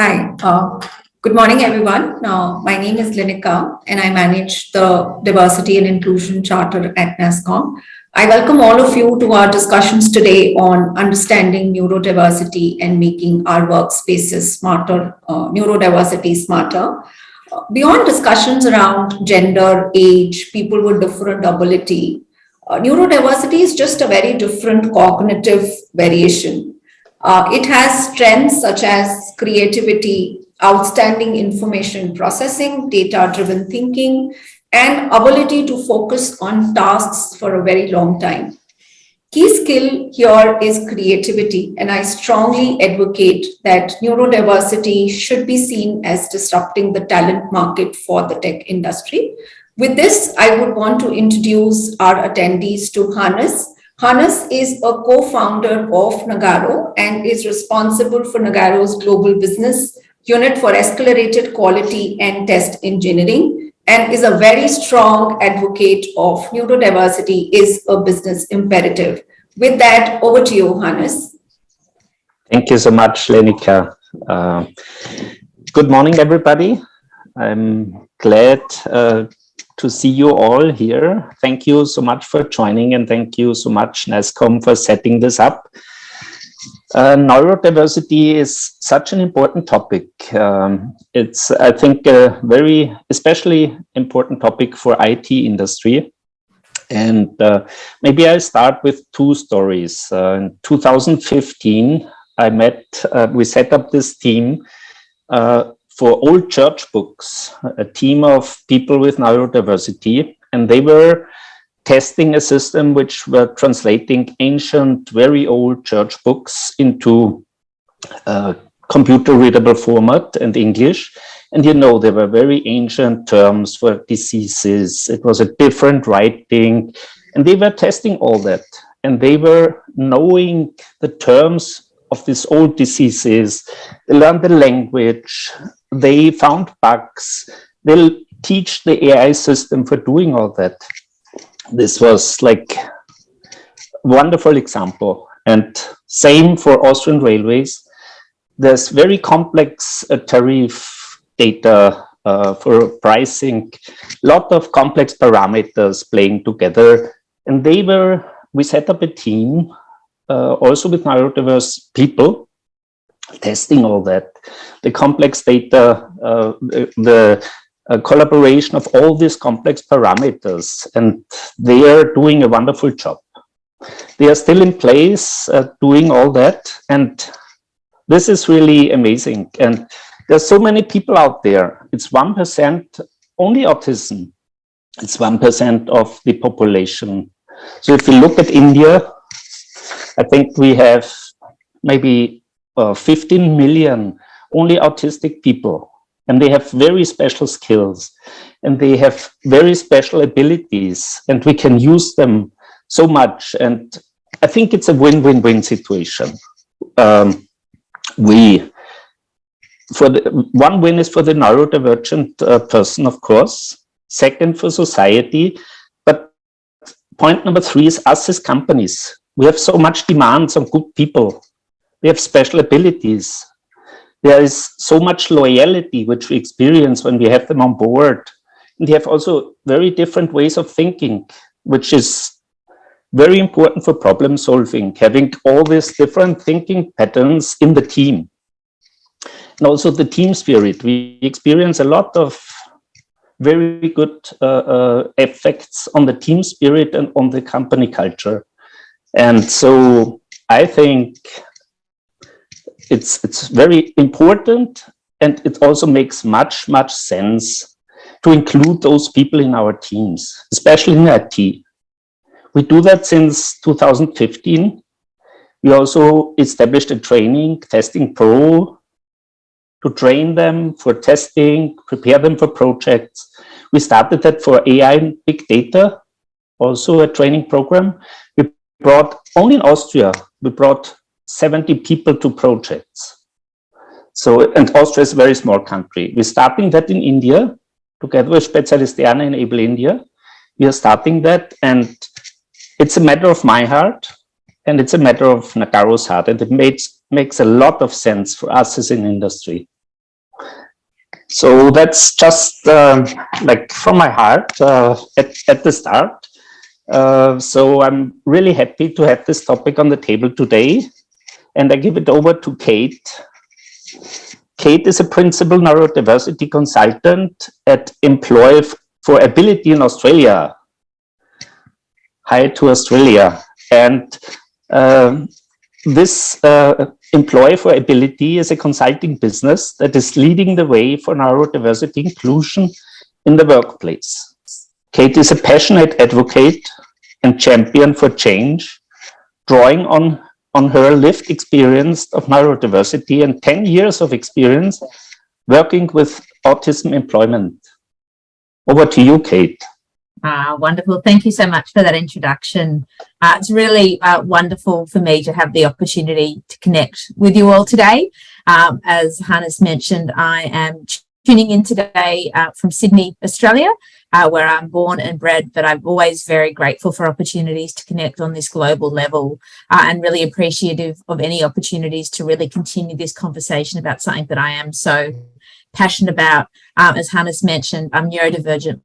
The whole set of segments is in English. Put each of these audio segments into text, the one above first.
Hi, good morning, everyone. My name is Linika, and I manage the Diversity and Inclusion Charter at NASCOM. I welcome all of you to our discussions today on understanding neurodiversity and making our workspaces smarter, neurodiversity smarter. Beyond discussions around gender, age, people with different ability, neurodiversity is just a very different cognitive variation. It has strengths such as creativity, outstanding information processing, data-driven thinking, and ability to focus on tasks for a very long time. Key skill here is creativity, and I strongly advocate that neurodiversity should be seen as disrupting the talent market for the tech industry. With this, I would want to introduce our attendees to Hannes. Hannes is a co-founder of Nagarro and is responsible for Nagarro's global business unit for accelerated quality and test engineering, and is a very strong advocate of neurodiversity is a business imperative. With that, over to you, Hannes. Thank you so much, Lenika. Good morning, everybody. I'm glad to see you all here. Thank you so much for joining, and thank you so much, NASCOM, for setting this up. Neurodiversity is such an important topic. It's, I think, a very especially important topic for IT industry. And maybe I'll start with two stories. In 2015, we set up this team for old church books, a team of people with neurodiversity, and they were testing a system which were translating ancient, very old church books into computer readable format and English. And you know, there were very ancient terms for diseases. It was a different writing, and they were testing all that. And they were knowing the terms of these old diseases. They learned the language. They found bugs. They'll teach the AI system for doing all that. This was like a wonderful example. And same for Austrian Railways. There's very complex tariff data for pricing, a lot of complex parameters playing together. And we set up a team also with neurodiverse people, testing all that, the complex data, the collaboration of all these complex parameters, and they are doing a wonderful job. They are still in place doing all that, and this is really amazing. And there's so many people out there. It's 1% only autism. It's 1% of the population. So if you look at India, I think we have maybe 15 million only autistic people, and they have very special skills, and they have very special abilities, and we can use them so much. And I think it's a win-win-win situation. One win is for the neurodivergent person, of course. Second, for society. But point number 3 is us as companies. We have so much demands on good people. We have special abilities. There is so much loyalty which we experience when we have them on board. And they have also very different ways of thinking, which is very important for problem solving, having all these different thinking patterns in the team. And also the team spirit. We experience a lot of very good effects on the team spirit and on the company culture. And so I think it's very important, and it also makes much sense to include those people in our teams, especially in IT. We do that since 2015. We also established a training, Testing Pro, to train them for testing, prepare them for projects. We started that for AI and big data, also a training program. We brought, only in Austria, we brought 70 people to projects. So, and Austria is a very small country. We're starting that in India, together with Spezialistiana in Able India. We are starting that, and it's a matter of my heart, and it's a matter of Nagarro's heart, and it makes a lot of sense for us as an industry. So that's just like from my heart at the start. So I'm really happy to have this topic on the table today, and I give it over to Kate. Kate is a principal neurodiversity consultant at Employability in Australia. Hi to Australia. And this Employability is a consulting business that is leading the way for neurodiversity inclusion in the workplace. Kate is a passionate advocate and champion for change, drawing on her lived experience of neurodiversity and 10 years of experience working with autism employment. Over to you, Kate. Wonderful. Thank you so much for that introduction. It's really wonderful for me to have the opportunity to connect with you all today. As Hannes mentioned, I am tuning in today from Sydney, Australia, where I'm born and bred, but I'm always very grateful for opportunities to connect on this global level and really appreciative of any opportunities to really continue this conversation about something that I am so passionate about. As Hannes mentioned, I'm neurodivergent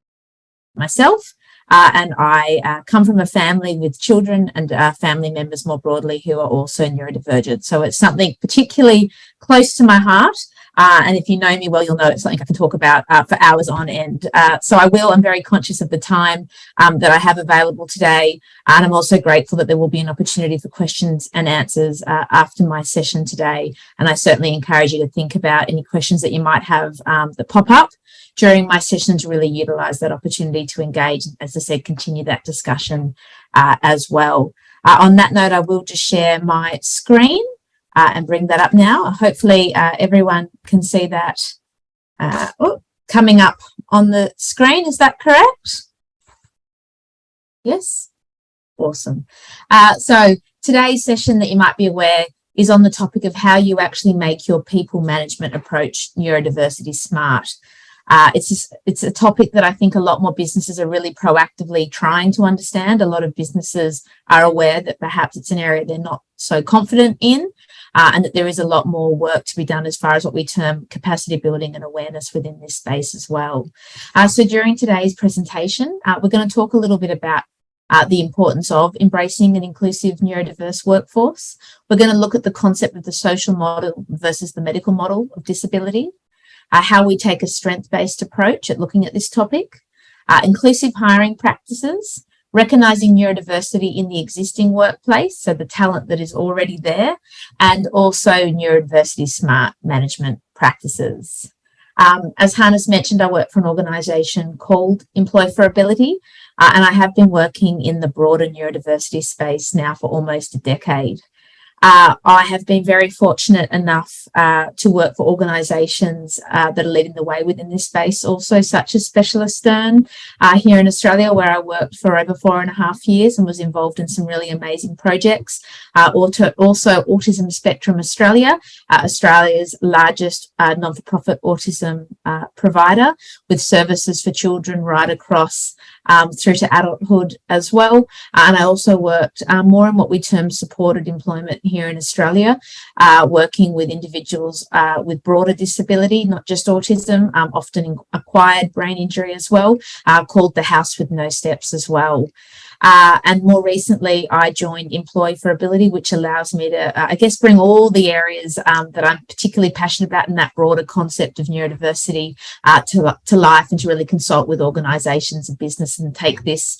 myself, and I come from a family with children and family members more broadly who are also neurodivergent. So it's something particularly close to my heart. And if you know me well, you'll know it's something I can talk about for hours on end. So I'm very conscious of the time that I have available today. And I'm also grateful that there will be an opportunity for questions and answers after my session today. And I certainly encourage you to think about any questions that you might have that pop up during my session to really utilise that opportunity to engage, as I said, continue that discussion as well. On that note, I will just share my screen and bring that up now. Hopefully everyone can see that coming up on the screen. Is that correct? Yes? Awesome. So today's session, that you might be aware, is on the topic of how you actually make your people management approach neurodiversity smart. It's a topic that I think a lot more businesses are really proactively trying to understand. A lot of businesses are aware that perhaps it's an area they're not so confident in, and that there is a lot more work to be done as far as what we term capacity building and awareness within this space as well. So during today's presentation, we're going to talk a little bit about the importance of embracing an inclusive neurodiverse workforce. We're going to look at the concept of the social model versus the medical model of disability. How we take a strength-based approach at looking at this topic, inclusive hiring practices, recognising neurodiversity in the existing workplace, so the talent that is already there, and also neurodiversity smart management practices. As Hannes mentioned, I work for an organisation called Employability, and I have been working in the broader neurodiversity space now for almost a decade. I have been very fortunate enough to work for organisations that are leading the way within this space, also such as Specialist Stern here in Australia, where I worked for over 4.5 years and was involved in some really amazing projects. Also Autism Spectrum Australia, Australia's largest non-for-profit autism provider, with services for children right across through to adulthood as well. And I also worked more in what we term supported employment here in Australia, working with individuals with broader disability, not just autism, often acquired brain injury as well, called the House with No Steps as well. And more recently, I joined Employability, which allows me to, bring all the areas that I'm particularly passionate about in that broader concept of neurodiversity to life, and to really consult with organisations and business and take this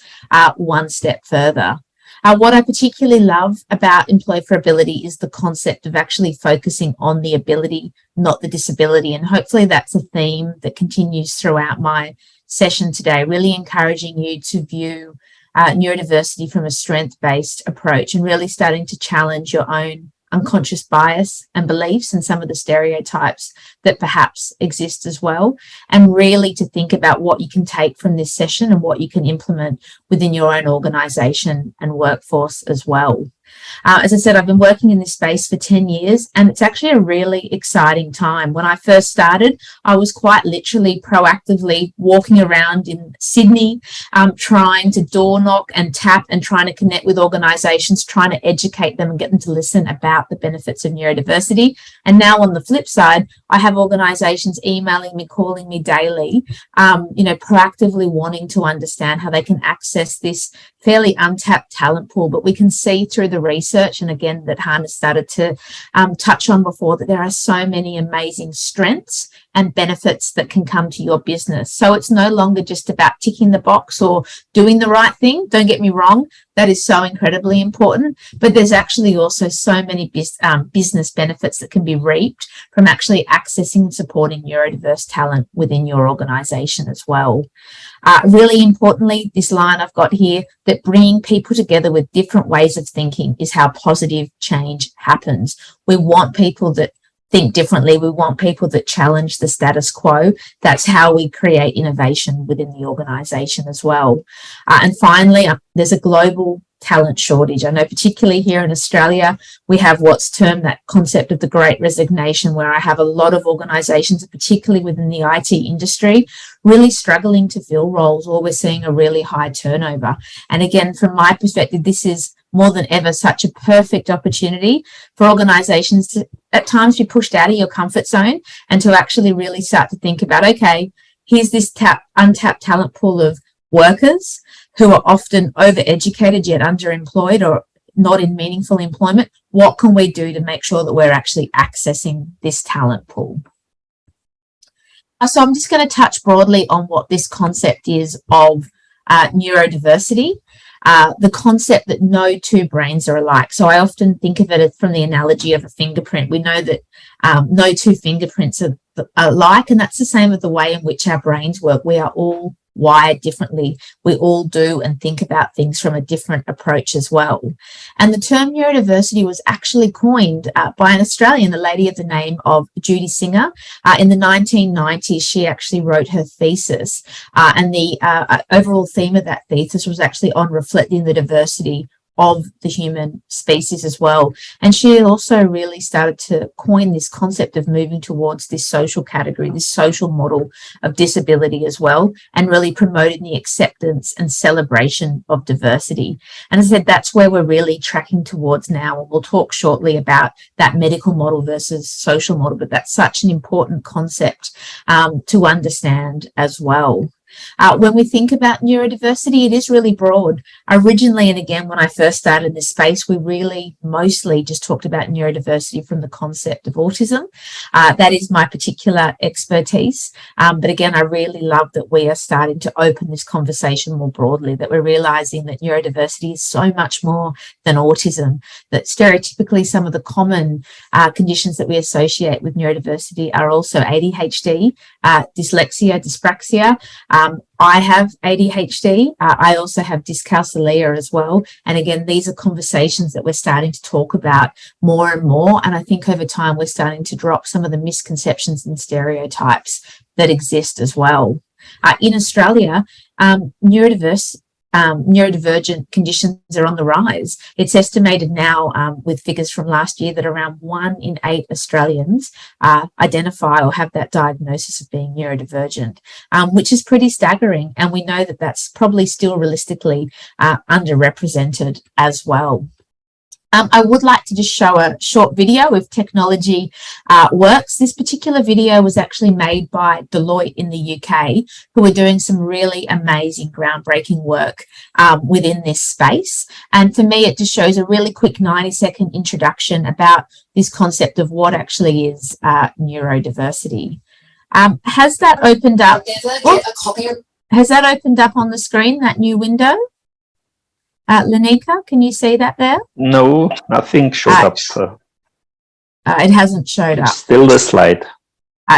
one step further. What I particularly love about Employability is the concept of actually focusing on the ability, not the disability. And hopefully that's a theme that continues throughout my session today, really encouraging you to view neurodiversity from a strength-based approach and really starting to challenge your own unconscious bias and beliefs and some of the stereotypes that perhaps exist as well, and really to think about what you can take from this session and what you can implement within your own organisation and workforce as well. As I said, I've been working in this space for 10 years, and it's actually a really exciting time. When I first started, I was quite literally proactively walking around in Sydney, trying to door knock and tap and trying to connect with organisations, trying to educate them and get them to listen about the benefits of neurodiversity. And now on the flip side, I have organisations emailing me, calling me daily, proactively wanting to understand how they can access this fairly untapped talent pool. But we can see through the research, and again, that Hannah started to touch on before, that there are so many amazing strengths and benefits that can come to your business. So it's no longer just about ticking the box or doing the right thing. Don't get me wrong, that is so incredibly important, but there's actually also so many business benefits that can be reaped from actually accessing and supporting neurodiverse talent within your organisation as well. Really importantly, this line I've got here, that bringing people together with different ways of thinking is how positive change happens. We want people that think differently. We want people that challenge the status quo. That's how we create innovation within the organisation as well. And finally, there's a global talent shortage. I know particularly here in Australia, we have what's termed that concept of the Great Resignation, where I have a lot of organisations, particularly within the IT industry, really struggling to fill roles, or we're seeing a really high turnover. And again, from my perspective, this is more than ever such a perfect opportunity for organisations to at times be pushed out of your comfort zone and to actually really start to think about, okay, here's this untapped talent pool of workers who are often overeducated yet underemployed or not in meaningful employment. What can we do to make sure that we're actually accessing this talent pool? So I'm just going to touch broadly on what this concept is of neurodiversity. The concept that no two brains are alike. So I often think of it from the analogy of a fingerprint. We know that no two fingerprints are alike, and that's the same with the way in which our brains work. We are all wired differently. We all do and think about things from a different approach as well. And the term neurodiversity was actually coined by an Australian, a lady of the name of Judy Singer. In the 1990s, she actually wrote her thesis, and the overall theme of that thesis was actually on reflecting the diversity of the human species as well. And she also really started to coin this concept of moving towards this social category, this social model of disability as well, and really promoting the acceptance and celebration of diversity. And as I said, that's where we're really tracking towards now. And we'll talk shortly about that medical model versus social model, but that's such an important concept to understand as well. When we think about neurodiversity, it is really broad. Originally, and again, when I first started in this space, we really mostly just talked about neurodiversity from the concept of autism. That is my particular expertise. But again, I really love that we are starting to open this conversation more broadly, that we're realising that neurodiversity is so much more than autism, that stereotypically some of the common conditions that we associate with neurodiversity are also ADHD, dyslexia, dyspraxia. I have ADHD. I also have dyscalculia as well. And again, these are conversations that we're starting to talk about more and more. And I think over time, we're starting to drop some of the misconceptions and stereotypes that exist as well. In Australia, neurodivergent conditions are on the rise. It's estimated now with figures from last year that around 1 in 8 Australians identify or have that diagnosis of being neurodivergent, which is pretty staggering. And we know that that's probably still realistically underrepresented as well. I would like to just show a short video if technology works. This particular video was actually made by Deloitte in the UK, who are doing some really amazing groundbreaking work within this space. And for me, it just shows a really quick 90-second introduction about this concept of what actually is neurodiversity. Has that opened up? Has that opened up on the screen, that new window? Lenika, can you see that there? No, nothing showed up. So. It hasn't showed up. Still the slide.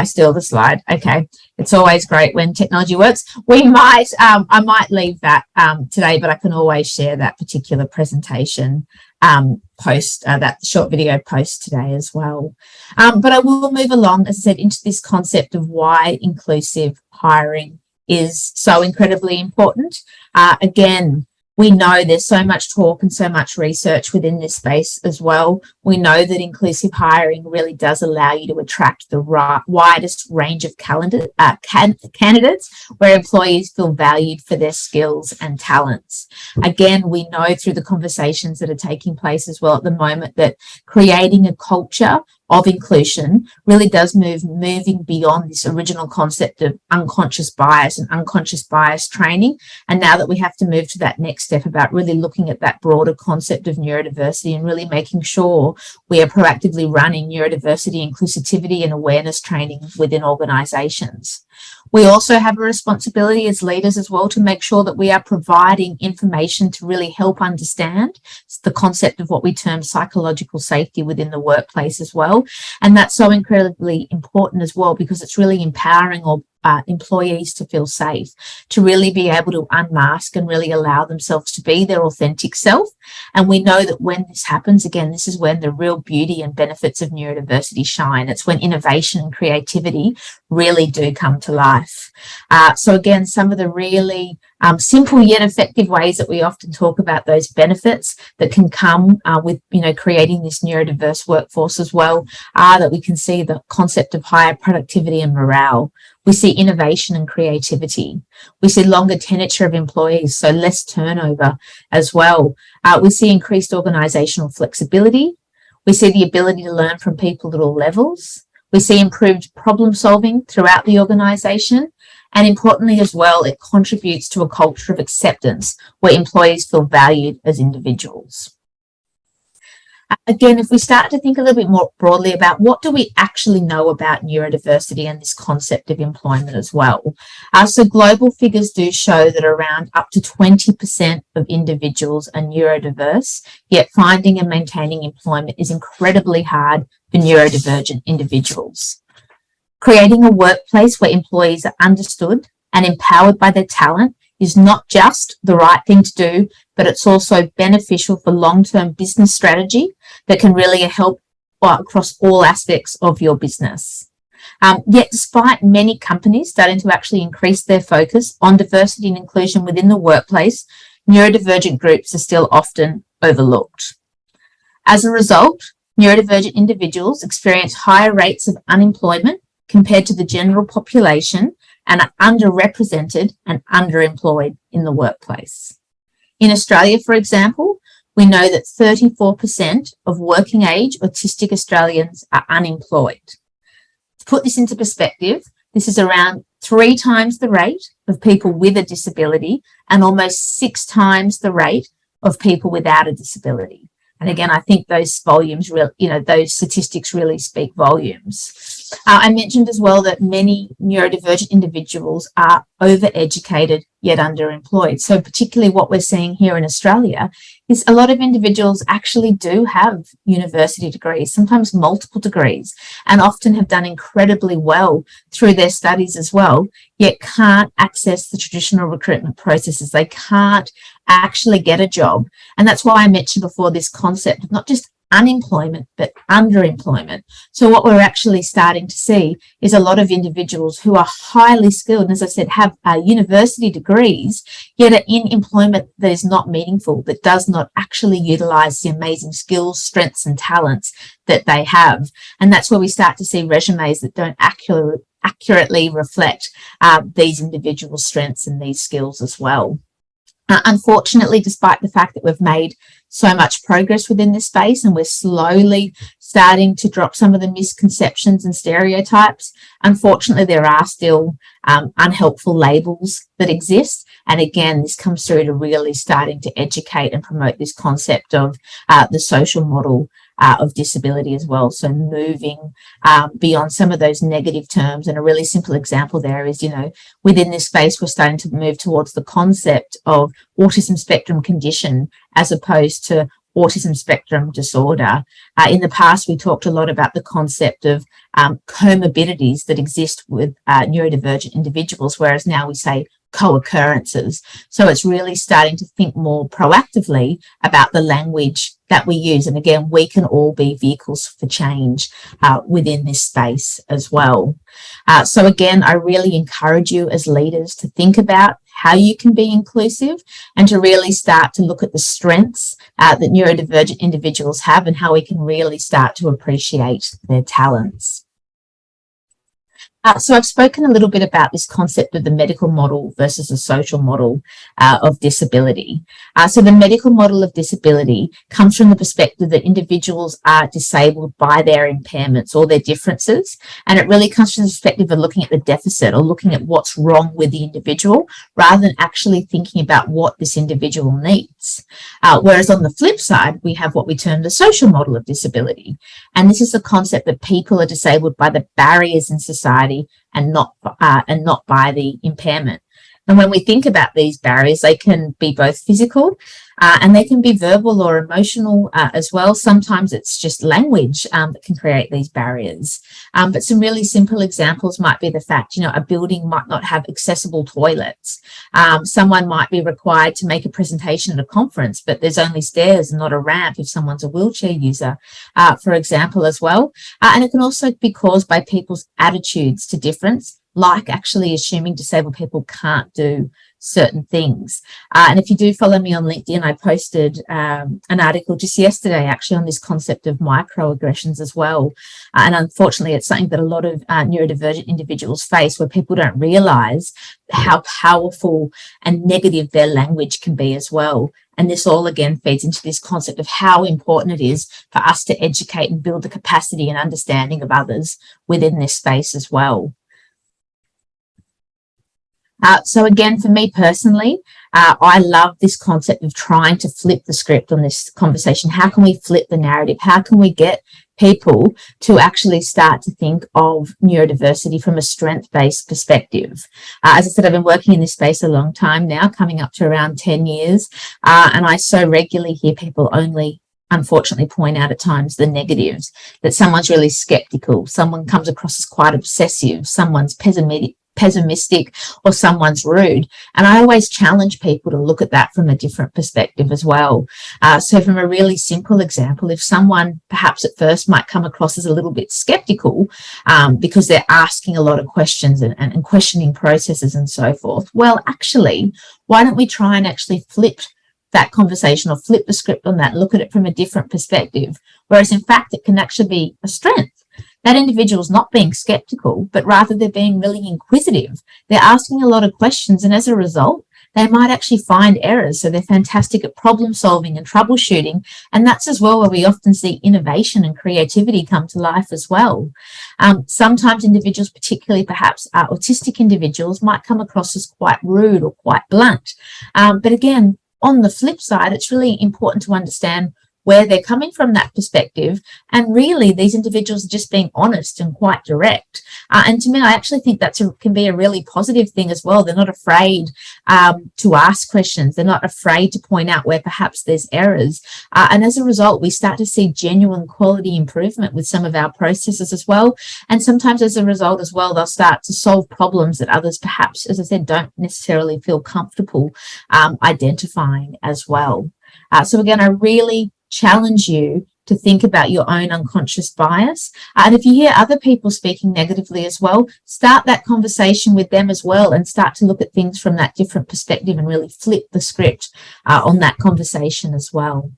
Still the slide. Okay. It's always great when technology works. We might, I might leave that today, but I can always share that particular presentation post, that short video post today as well. But I will move along, as I said, into this concept of why inclusive hiring is so incredibly important. Again, We know there's so much talk and so much research within this space as well. We know that inclusive hiring really does allow you to attract the widest range of candidates where employees feel valued for their skills and talents. Again, we know through the conversations that are taking place as well at the moment that creating a culture of inclusion really does moving beyond this original concept of unconscious bias and unconscious bias training. And now that we have to move to that next step about really looking at that broader concept of neurodiversity and really making sure we are proactively running neurodiversity, inclusivity and awareness training within organisations. We also have a responsibility as leaders as well to make sure that we are providing information to really help understand the concept of what we term psychological safety within the workplace as well. And that's so incredibly important as well, because it's really empowering employees to feel safe, to really be able to unmask and really allow themselves to be their authentic self. And we know that when this happens, again, this is when the real beauty and benefits of neurodiversity shine. It's when innovation and creativity really do come to life. So again, some of the really simple yet effective ways that we often talk about those benefits that can come with, creating this neurodiverse workforce as well, are that we can see the concept of higher productivity and morale. We see innovation and creativity. We see longer tenure of employees, so less turnover as well. We see increased organisational flexibility. We see the ability to learn from people at all levels. We see improved problem solving throughout the organisation. And importantly as well, it contributes to a culture of acceptance where employees feel valued as individuals. Again, if we start to think a little bit more broadly about what do we actually know about neurodiversity and this concept of employment as well. So global figures do show that around up to 20% of individuals are neurodiverse, yet finding and maintaining employment is incredibly hard for neurodivergent individuals. Creating a workplace where employees are understood and empowered by their talent is not just the right thing to do, but it's also beneficial for long-term business strategy that can really help across all aspects of your business. Yet despite many companies starting to actually increase their focus on diversity and inclusion within the workplace, neurodivergent groups are still often overlooked. As a result, neurodivergent individuals experience higher rates of unemployment compared to the general population and are underrepresented and underemployed in the workplace. In Australia, for example, we know that 34% of working age autistic Australians are unemployed. To put this into perspective, this is around 3 times the rate of people with a disability and almost 6 times the rate of people without a disability. And again, I think those those statistics really speak volumes. I mentioned as well that many neurodivergent individuals are overeducated yet underemployed. So particularly what we're seeing here in Australia is a lot of individuals actually do have university degrees, sometimes multiple degrees, and often have done incredibly well through their studies as well, yet can't access the traditional recruitment processes. They can't actually get a job. And that's why I mentioned before this concept of not just unemployment, but underemployment. So what we're actually starting to see is a lot of individuals who are highly skilled, and as I said, have university degrees, yet are in employment that is not meaningful, that does not actually utilize the amazing skills, strengths, and talents that they have. And that's where we start to see resumes that don't accurately reflect these individual strengths and these skills as well. Unfortunately, despite the fact that we've made so much progress within this space and we're slowly starting to drop some of the misconceptions and stereotypes, unfortunately, there are still unhelpful labels that exist. And again, this comes through to really starting to educate and promote this concept of the social model of disability as well. So moving beyond some of those negative terms, and a really simple example there is, within this space, we're starting to move towards the concept of autism spectrum condition as opposed to autism spectrum disorder. In the past, we talked a lot about the concept of comorbidities that exist with neurodivergent individuals, whereas now we say co-occurrences. So it's really starting to think more proactively about the language that we use. And again, we can all be vehicles for change within this space as well. So again, I really encourage you as leaders to think about how you can be inclusive, and to really start to look at the strengths that neurodivergent individuals have and how we can really start to appreciate their talents. So I've spoken a little bit about this concept of the medical model versus the social model of disability. So the medical model of disability comes from the perspective that individuals are disabled by their impairments or their differences. And it really comes from the perspective of looking at the deficit or looking at what's wrong with the individual rather than actually thinking about what this individual needs. Whereas on the flip side, we have what we term the social model of disability. And this is the concept that people are disabled by the barriers in society and not by the impairment. And when we think about these barriers, they can be both physical and they can be verbal or emotional as well. Sometimes it's just language that can create these barriers. But some really simple examples might be the fact, a building might not have accessible toilets. Someone might be required to make a presentation at a conference, but there's only stairs and not a ramp if someone's a wheelchair user, for example, as well. And it can also be caused by people's attitudes to difference, like actually assuming disabled people can't do certain things. And if you do follow me on LinkedIn, I posted an article just yesterday actually on this concept of microaggressions as well. And unfortunately, it's something that a lot of neurodivergent individuals face, where people don't realise how powerful and negative their language can be as well. And this all again feeds into this concept of how important it is for us to educate and build the capacity and understanding of others within this space as well. So again, for me personally, I love this concept of trying to flip the script on this conversation. How can we flip the narrative? How can we get people to actually start to think of neurodiversity from a strength-based perspective? As I said, I've been working in this space a long time now, coming up to around 10 years, and I so regularly hear people only unfortunately point out at times the negatives, that someone's really skeptical, someone comes across as quite obsessive, someone's pessimistic, or someone's rude. And I always challenge people to look at that from a different perspective as well. So from a really simple example, if someone perhaps at first might come across as a little bit skeptical because they're asking a lot of questions and questioning processes and so forth, well, actually, why don't we try and actually flip that conversation or flip the script on that, look at it from a different perspective, whereas in fact it can actually be a strength. That individual's not being skeptical, but rather they're being really inquisitive. They're asking a lot of questions, and as a result, they might actually find errors. So they're fantastic at problem solving and troubleshooting. And that's as well where we often see innovation and creativity come to life as well. Sometimes individuals, particularly perhaps autistic individuals, might come across as quite rude or quite blunt. But again, on the flip side, it's really important to understand where they're coming from that perspective. And really, these individuals are just being honest and quite direct. And to me, I actually think that can be a really positive thing as well. They're not afraid to ask questions. They're not afraid to point out where perhaps there's errors. And as a result, we start to see genuine quality improvement with some of our processes as well. And sometimes as a result as well, they'll start to solve problems that others perhaps, as I said, don't necessarily feel comfortable identifying as well. So again, I really challenge you to think about your own unconscious bias. And if you hear other people speaking negatively as well, start that conversation with them as well and start to look at things from that different perspective and really flip the script on that conversation as well.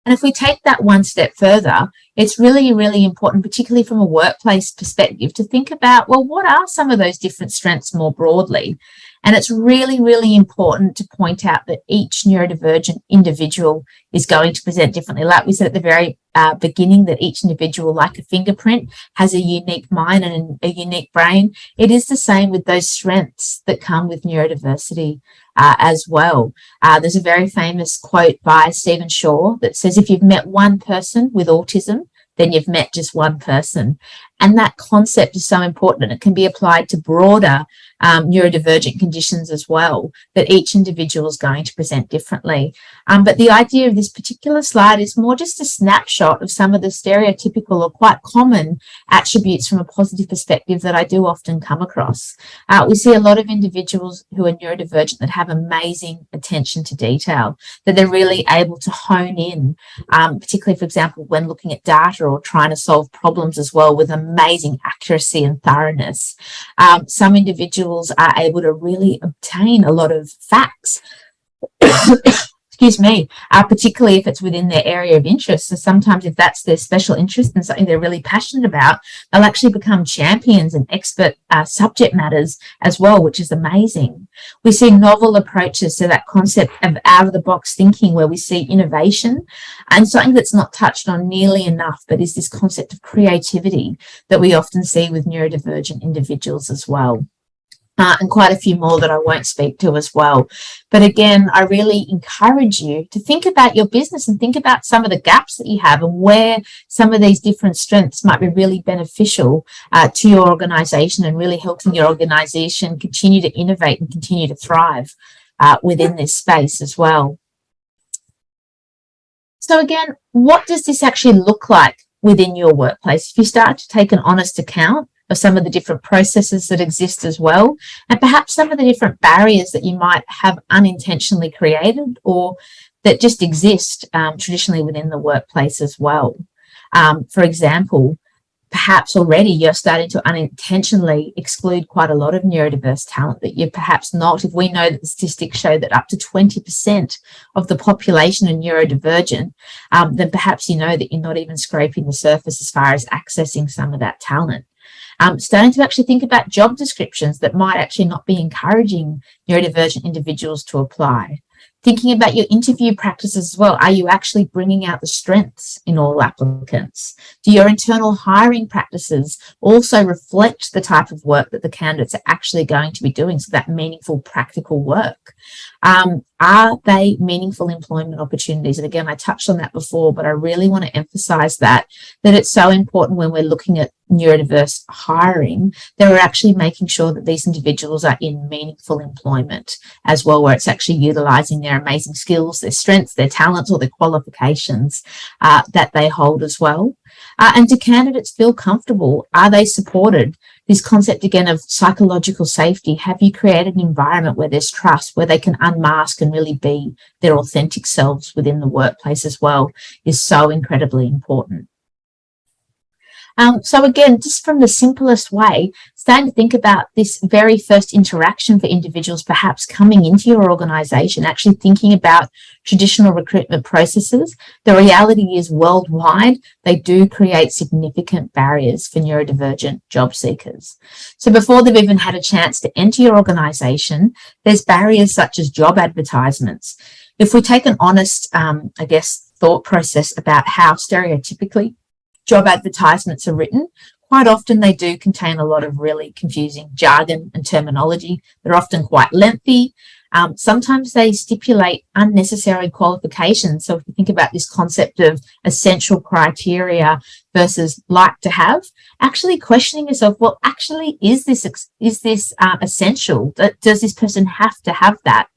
And if we take that one step further, it's really, really important, particularly from a workplace perspective, to think about, well, what are some of those different strengths more broadly? And it's really, really important to point out that each neurodivergent individual is going to present differently. Like we said at the very beginning, that each individual, like a fingerprint, has a unique mind and a unique brain. It is the same with those strengths that come with neurodiversity as well. There's a very famous quote by Stephen Shaw that says, if you've met one person with autism, then you've met just one person. And that concept is so important, and it can be applied to broader neurodivergent conditions as well, that each individual is going to present differently. But the idea of this particular slide is more just a snapshot of some of the stereotypical or quite common attributes from a positive perspective that I do often come across. We see a lot of individuals who are neurodivergent that have amazing attention to detail, that they're really able to hone in, particularly, for example, when looking at data or trying to solve problems as well, with amazing accuracy and thoroughness. Some individuals are able to really obtain a lot of facts. Excuse me, particularly if it's within their area of interest. So sometimes if that's their special interest in something they're really passionate about, they'll actually become champions and expert subject matters as well, which is amazing. We see novel approaches to that concept of out-of-the-box thinking, where we see innovation, and something that's not touched on nearly enough, but is this concept of creativity that we often see with neurodivergent individuals as well. And quite a few more that I won't speak to as well. But again, I really encourage you to think about your business and think about some of the gaps that you have and where some of these different strengths might be really beneficial to your organization, and really helping your organization continue to innovate and continue to thrive within this space as well. So again, what does this actually look like within your workplace? If you start to take an honest account of some of the different processes that exist as well, and perhaps some of the different barriers that you might have unintentionally created or that just exist traditionally within the workplace as well. For example, perhaps already you're starting to unintentionally exclude quite a lot of neurodiverse talent that you're perhaps not. If we know that the statistics show that up to 20% of the population are neurodivergent, then perhaps you know that you're not even scraping the surface as far as accessing some of that talent. Starting to actually think about job descriptions that might actually not be encouraging neurodivergent individuals to apply. Thinking about your interview practices as well. Are you actually bringing out the strengths in all applicants? Do your internal hiring practices also reflect the type of work that the candidates are actually going to be doing, so that meaningful, practical work? Are they meaningful employment opportunities? And again, I touched on that before, but I really want to emphasize that it's so important when we're looking at neurodiverse hiring, that we're actually making sure that these individuals are in meaningful employment as well, where it's actually utilizing their amazing skills, their strengths, their talents, or their qualifications that they hold as well. And do candidates feel comfortable? Are they supported? This concept again of psychological safety. Have you created an environment where there's trust, where they can unmask and really be their authentic selves within the workplace as well, is so incredibly important. So again, just from the simplest way, starting to think about this very first interaction for individuals perhaps coming into your organisation, actually thinking about traditional recruitment processes. The reality is worldwide, they do create significant barriers for neurodivergent job seekers. So before they've even had a chance to enter your organisation, there's barriers such as job advertisements. If we take an honest, thought process about how stereotypically job advertisements are written, quite often they do contain a lot of really confusing jargon and terminology. They're often quite lengthy. Sometimes they stipulate unnecessary qualifications. So if you think about this concept of essential criteria versus like to have, actually questioning yourself, well, actually, is this essential? Does this person have to have that?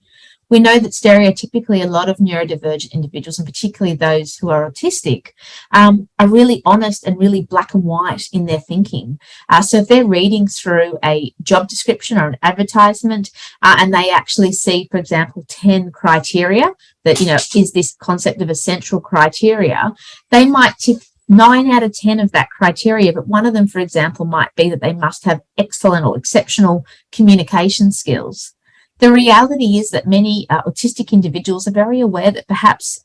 We know that stereotypically a lot of neurodivergent individuals, and particularly those who are autistic, are really honest and really black and white in their thinking. So if they're reading through a job description or an advertisement and they actually see, for example, 10 criteria that, is this concept of essential criteria, they might tick 9 out of 10 of that criteria, but one of them, for example, might be that they must have excellent or exceptional communication skills. The reality is that many autistic individuals are very aware that perhaps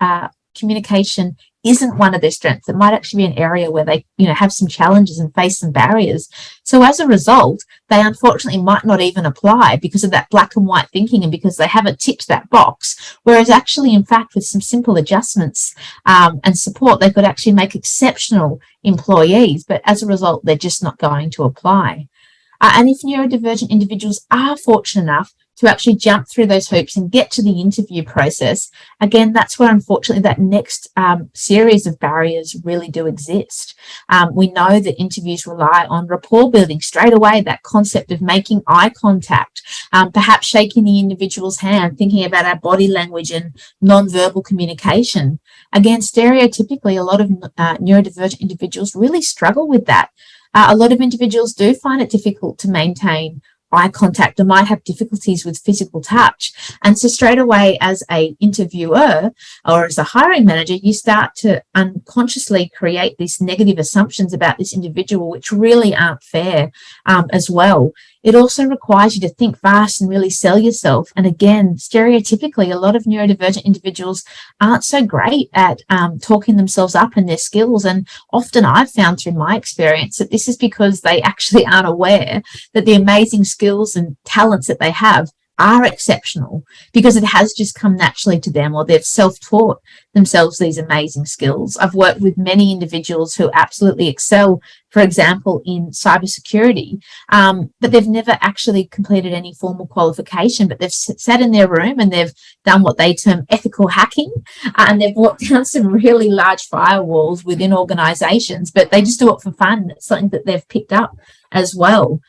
communication isn't one of their strengths. It might actually be an area where they, have some challenges and face some barriers. So as a result, they unfortunately might not even apply because of that black and white thinking and because they haven't ticked that box. Whereas actually, in fact, with some simple adjustments and support, they could actually make exceptional employees. But as a result, they're just not going to apply. And if neurodivergent individuals are fortunate enough to actually jump through those hoops and get to the interview process, again, that's where unfortunately that next series of barriers really do exist. We know that interviews rely on rapport building straight away, that concept of making eye contact, perhaps shaking the individual's hand, thinking about our body language and non-verbal communication. Again, stereotypically, a lot of neurodivergent individuals really struggle with that. A lot of individuals do find it difficult to maintain eye contact or might have difficulties with physical touch. And so straight away, as a interviewer or as a hiring manager, you start to unconsciously create these negative assumptions about this individual, which really aren't fair as well. It also requires you to think fast and really sell yourself. And again, stereotypically, a lot of neurodivergent individuals aren't so great at talking themselves up in their skills. And often I've found through my experience that this is because they actually aren't aware that the amazing skills and talents that they have are exceptional, because it has just come naturally to them, or they've self-taught themselves these amazing skills. I've worked with many individuals who absolutely excel, for example, in cybersecurity, but they've never actually completed any formal qualification, but they've sat in their room and they've done what they term ethical hacking, and they've brought down some really large firewalls within organizations, but they just do it for fun. It's something that they've picked up as well.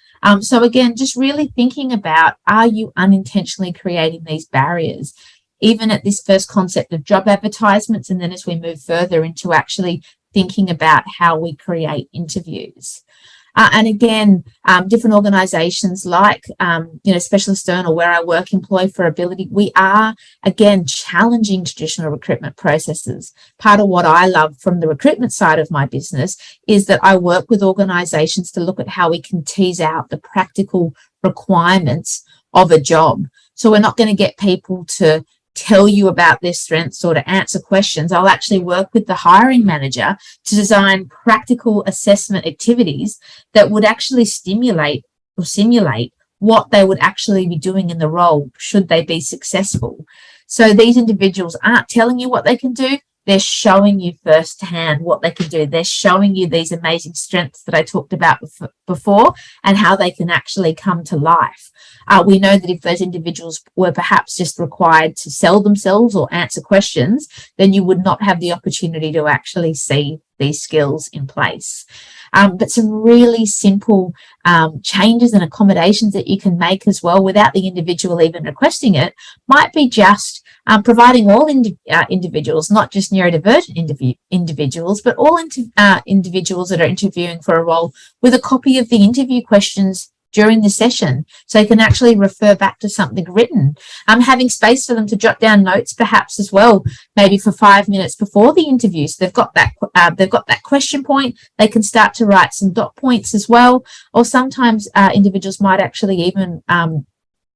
So again, just really thinking about, are you unintentionally creating these barriers? Even at this first concept of job advertisements, and then as we move further into actually thinking about how we create interviews. And again, different organisations like, Specialist Journal, where I work, Employ for Ability, we are, again, challenging traditional recruitment processes. Part of what I love from the recruitment side of my business is that I work with organisations to look at how we can tease out the practical requirements of a job. So we're not going to get people to tell you about their strengths or to answer questions. I'll actually work with the hiring manager to design practical assessment activities that would actually stimulate or simulate what they would actually be doing in the role should they be successful. So these individuals aren't telling you what they can do. They're showing you firsthand what they can do. They're showing you these amazing strengths that I talked about before and how they can actually come to life. We know that if those individuals were perhaps just required to sell themselves or answer questions, then you would not have the opportunity to actually see these skills in place. But some really simple changes and accommodations that you can make as well without the individual even requesting it might be just providing all individuals, not just neurodivergent individuals, but all individuals that are interviewing for a role with a copy of the interview questions during the session, so they can actually refer back to something written. Having space for them to jot down notes perhaps as well, maybe for 5 minutes before the interview. So they've got that question point, they can start to write some dot points as well. Or sometimes individuals might actually even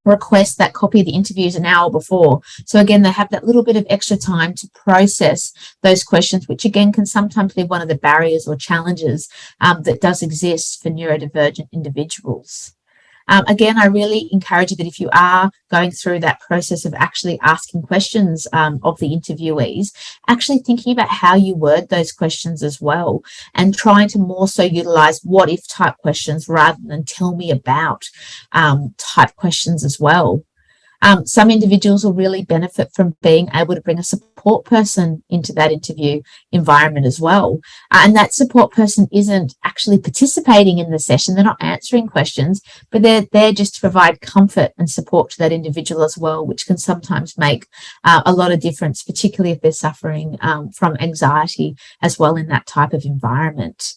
request that copy of the interviews an hour before. So again, they have that little bit of extra time to process those questions, which again can sometimes be one of the barriers or challenges that does exist for neurodivergent individuals. Again, I really encourage you that if you are going through that process of actually asking questions of the interviewees, actually thinking about how you word those questions as well, and trying to more so utilize what if type questions rather than tell me about type questions as well. Some individuals will really benefit from being able to bring a support person into that interview environment as well. And that support person isn't actually participating in the session. They're not answering questions, but they're there just to provide comfort and support to that individual as well, which can sometimes make a lot of difference, particularly if they're suffering from anxiety as well in that type of environment.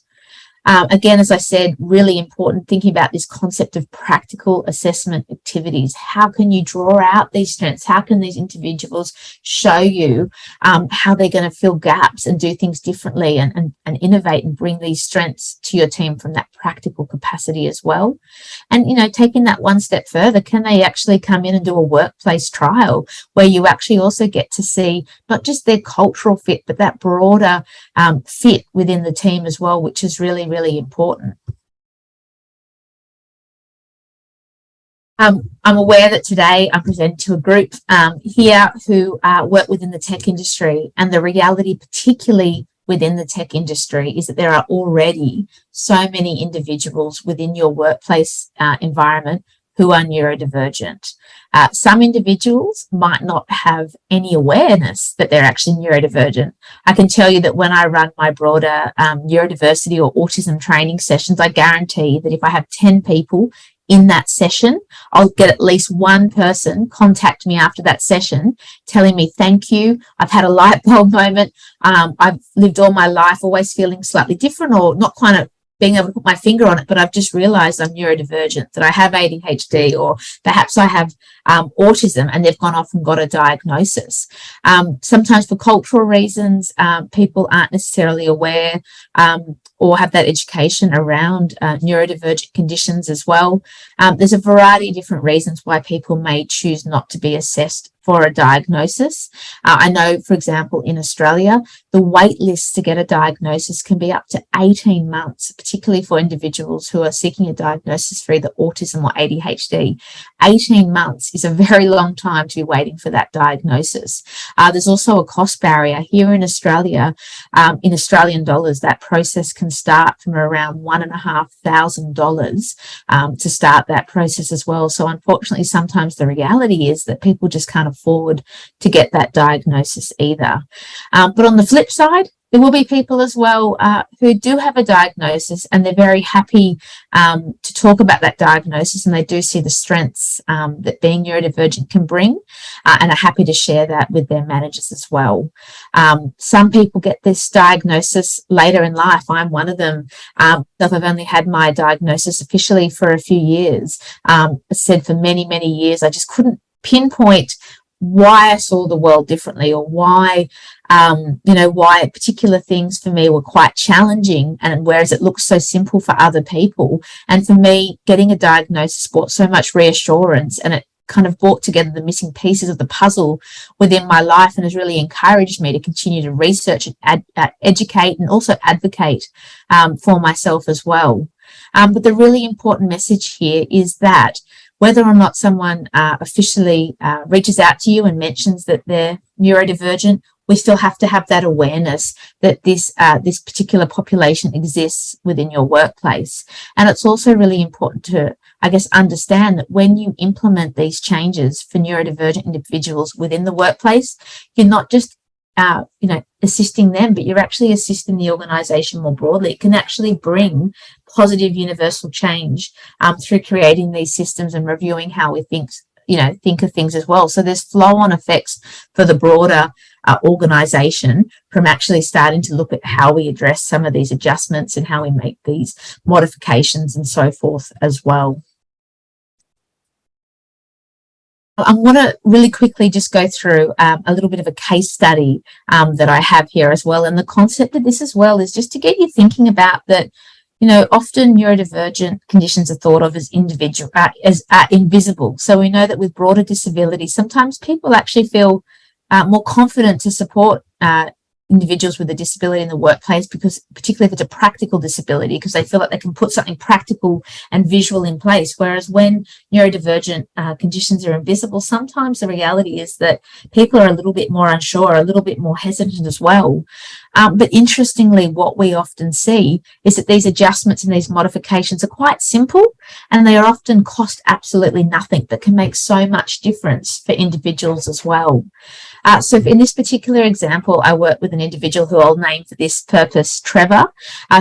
Again, as I said, really important thinking about this concept of practical assessment activities. How can you draw out these strengths? How can these individuals show you how they're going to fill gaps and do things differently and innovate and bring these strengths to your team from that practical capacity as well? And, taking that one step further, can they actually come in and do a workplace trial where you actually also get to see not just their cultural fit, but that broader fit within the team as well, which is really, really important. I'm aware that today I'm presenting to a group here who work within the tech industry, and the reality, particularly within the tech industry, is that there are already so many individuals within your workplace environment who are neurodivergent. Some individuals might not have any awareness that they're actually neurodivergent. I can tell you that when I run my broader neurodiversity or autism training sessions, I guarantee that if I have 10 people in that session, I'll get at least one person contact me after that session telling me, thank you, I've had a light bulb moment, I've lived all my life always feeling slightly different or not quite being able to put my finger on it, but I've just realized I'm neurodivergent, that I have ADHD, or perhaps I have autism, and they've gone off and got a diagnosis. Sometimes for cultural reasons, people aren't necessarily aware or have that education around neurodivergent conditions as well. There's a variety of different reasons why people may choose not to be assessed for a diagnosis. I know, for example, in Australia, the wait list to get a diagnosis can be up to 18 months, particularly for individuals who are seeking a diagnosis for either autism or ADHD. 18 months is a very long time to be waiting for that diagnosis. There's also a cost barrier here in Australia. In Australian dollars, that process can start from around $1,500 to start that process as well. So unfortunately, sometimes the reality is that people just can't afford to get that diagnosis either. But on the flip side, there will be people as well who do have a diagnosis, and they're very happy to talk about that diagnosis, and they do see the strengths that being neurodivergent can bring, and are happy to share that with their managers as well. Some people get this diagnosis later in life. I'm one of them. I've only had my diagnosis officially for a few years. I said for many, many years, I just couldn't pinpoint why I saw the world differently, or why, why particular things for me were quite challenging, and whereas it looks so simple for other people. And for me, getting a diagnosis brought so much reassurance, and it kind of brought together the missing pieces of the puzzle within my life, and has really encouraged me to continue to research and educate, and also advocate for myself as well. But the really important message here is that whether or not someone officially reaches out to you and mentions that they're neurodivergent, we still have to have that awareness that this particular population exists within your workplace. And it's also really important to, I guess, understand that when you implement these changes for neurodivergent individuals within the workplace, you're not just assisting them, but you're actually assisting the organisation more broadly. It can actually bring positive universal change through creating these systems and reviewing how we think of things as well. So there's flow-on effects for the broader organisation from actually starting to look at how we address some of these adjustments and how we make these modifications and so forth as well. I want to really quickly just go through a little bit of a case study that I have here as well. And the concept of this as well is just to get you thinking about that, often neurodivergent conditions are thought of as invisible. So we know that with broader disability, sometimes people actually feel more confident to support individuals with a disability in the workplace, because particularly if it's a practical disability, because they feel like they can put something practical and visual in place. Whereas when neurodivergent conditions are invisible, sometimes the reality is that people are a little bit more unsure, a little bit more hesitant as well. But interestingly, what we often see is that these adjustments and these modifications are quite simple, and they are often cost absolutely nothing, but can make so much difference for individuals as well. So in this particular example, I work with an individual who I'll name for this purpose, Trevor,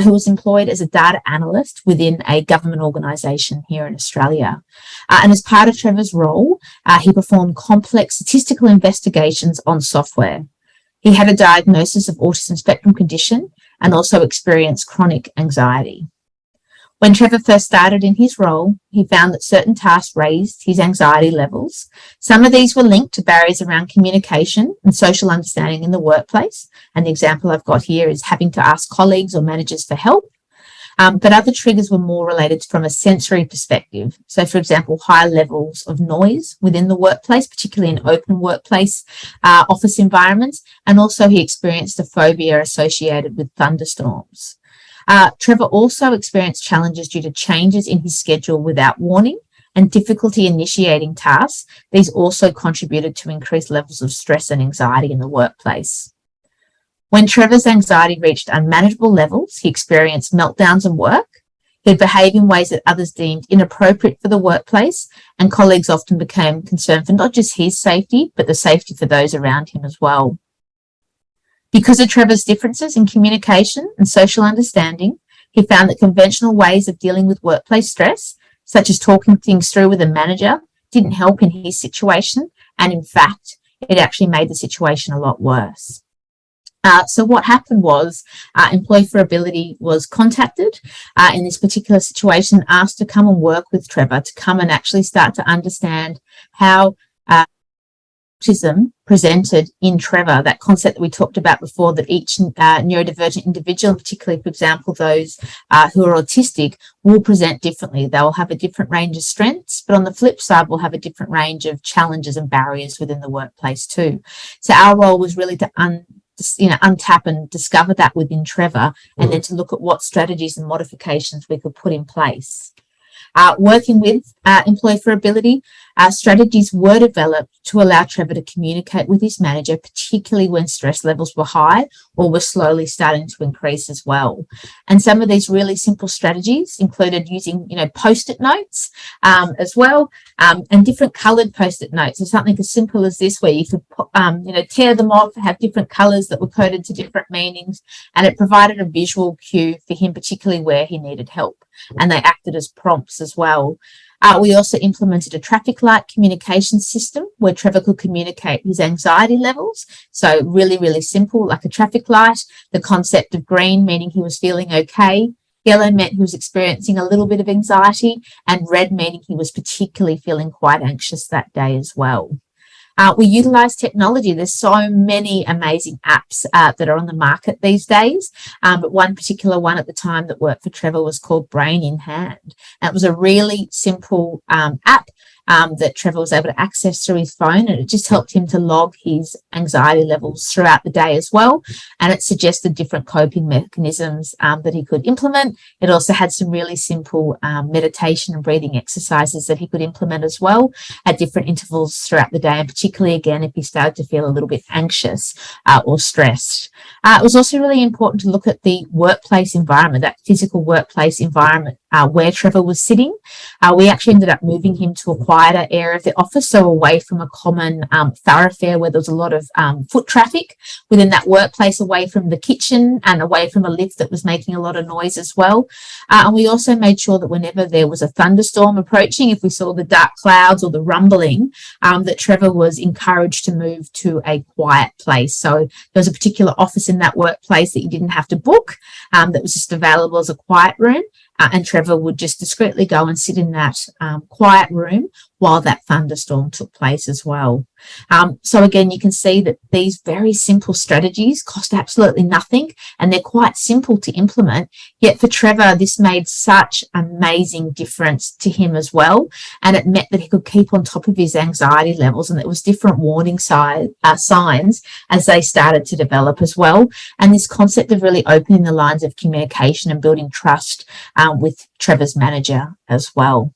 who was employed as a data analyst within a government organisation here in Australia. And as part of Trevor's role, he performed complex statistical investigations on software. He had a diagnosis of autism spectrum condition and also experienced chronic anxiety. When Trevor first started in his role, he found that certain tasks raised his anxiety levels. Some of these were linked to barriers around communication and social understanding in the workplace. And the example I've got here is having to ask colleagues or managers for help. But other triggers were more related from a sensory perspective. So, for example, high levels of noise within the workplace, particularly in open workplace office environments. And also he experienced a phobia associated with thunderstorms. Trevor also experienced challenges due to changes in his schedule without warning and difficulty initiating tasks. These also contributed to increased levels of stress and anxiety in the workplace. When Trevor's anxiety reached unmanageable levels, he experienced meltdowns at work. He'd behave in ways that others deemed inappropriate for the workplace, and colleagues often became concerned for not just his safety, but the safety for those around him as well. Because of Trevor's differences in communication and social understanding, he found that conventional ways of dealing with workplace stress, such as talking things through with a manager, didn't help in his situation, and in fact, it actually made the situation a lot worse. So what happened was Employee for Ability was contacted in this particular situation, asked to come and work with Trevor, to come and actually start to understand how autism presented in Trevor, that concept that we talked about before, that each neurodivergent individual, particularly, for example, those who are autistic, will present differently. They will have a different range of strengths, but on the flip side, will have a different range of challenges and barriers within the workplace too. So our role was really to untap and discover that within Trevor, and then to look at what strategies and modifications we could put in place. Working with Employee for Ability, strategies were developed to allow Trevor to communicate with his manager, particularly when stress levels were high or were slowly starting to increase as well. And some of these really simple strategies included using, post-it notes as well, and different coloured post-it notes. So something as simple as this, where you could, tear them off, have different colours that were coded to different meanings, and it provided a visual cue for him, particularly where he needed help. And they acted as prompts as well. We also implemented a traffic light communication system where Trevor could communicate his anxiety levels. So really, really simple, like a traffic light. The concept of green meaning he was feeling okay. Yellow meant he was experiencing a little bit of anxiety, and red meaning he was particularly feeling quite anxious that day as well. We utilize technology. There's so many amazing apps that are on the market these days. But one particular one at the time that worked for Trevor was called Brain in Hand. And it was a really simple app that Trevor was able to access through his phone, and it just helped him to log his anxiety levels throughout the day as well. And it suggested different coping mechanisms that he could implement. It also had some really simple meditation and breathing exercises that he could implement as well at different intervals throughout the day, and particularly again if he started to feel a little bit anxious or stressed. It was also really important to look at the workplace environment, that physical workplace environment where Trevor was sitting. We actually ended up moving him to a quieter area of the office, so away from a common thoroughfare where there was a lot of foot traffic within that workplace, away from the kitchen and away from a lift that was making a lot of noise as well. And we also made sure that whenever there was a thunderstorm approaching, if we saw the dark clouds or the rumbling, that Trevor was encouraged to move to a quiet place. So there was a particular office in that workplace that you didn't have to book, that was just available as a quiet room. And Trevor would just discreetly go and sit in that quiet room while that thunderstorm took place as well. So again, you can see that these very simple strategies cost absolutely nothing, and they're quite simple to implement. Yet for Trevor, this made such amazing difference to him as well. And it meant that he could keep on top of his anxiety levels, and there was different warning signs as they started to develop as well. And this concept of really opening the lines of communication and building trust with Trevor's manager as well.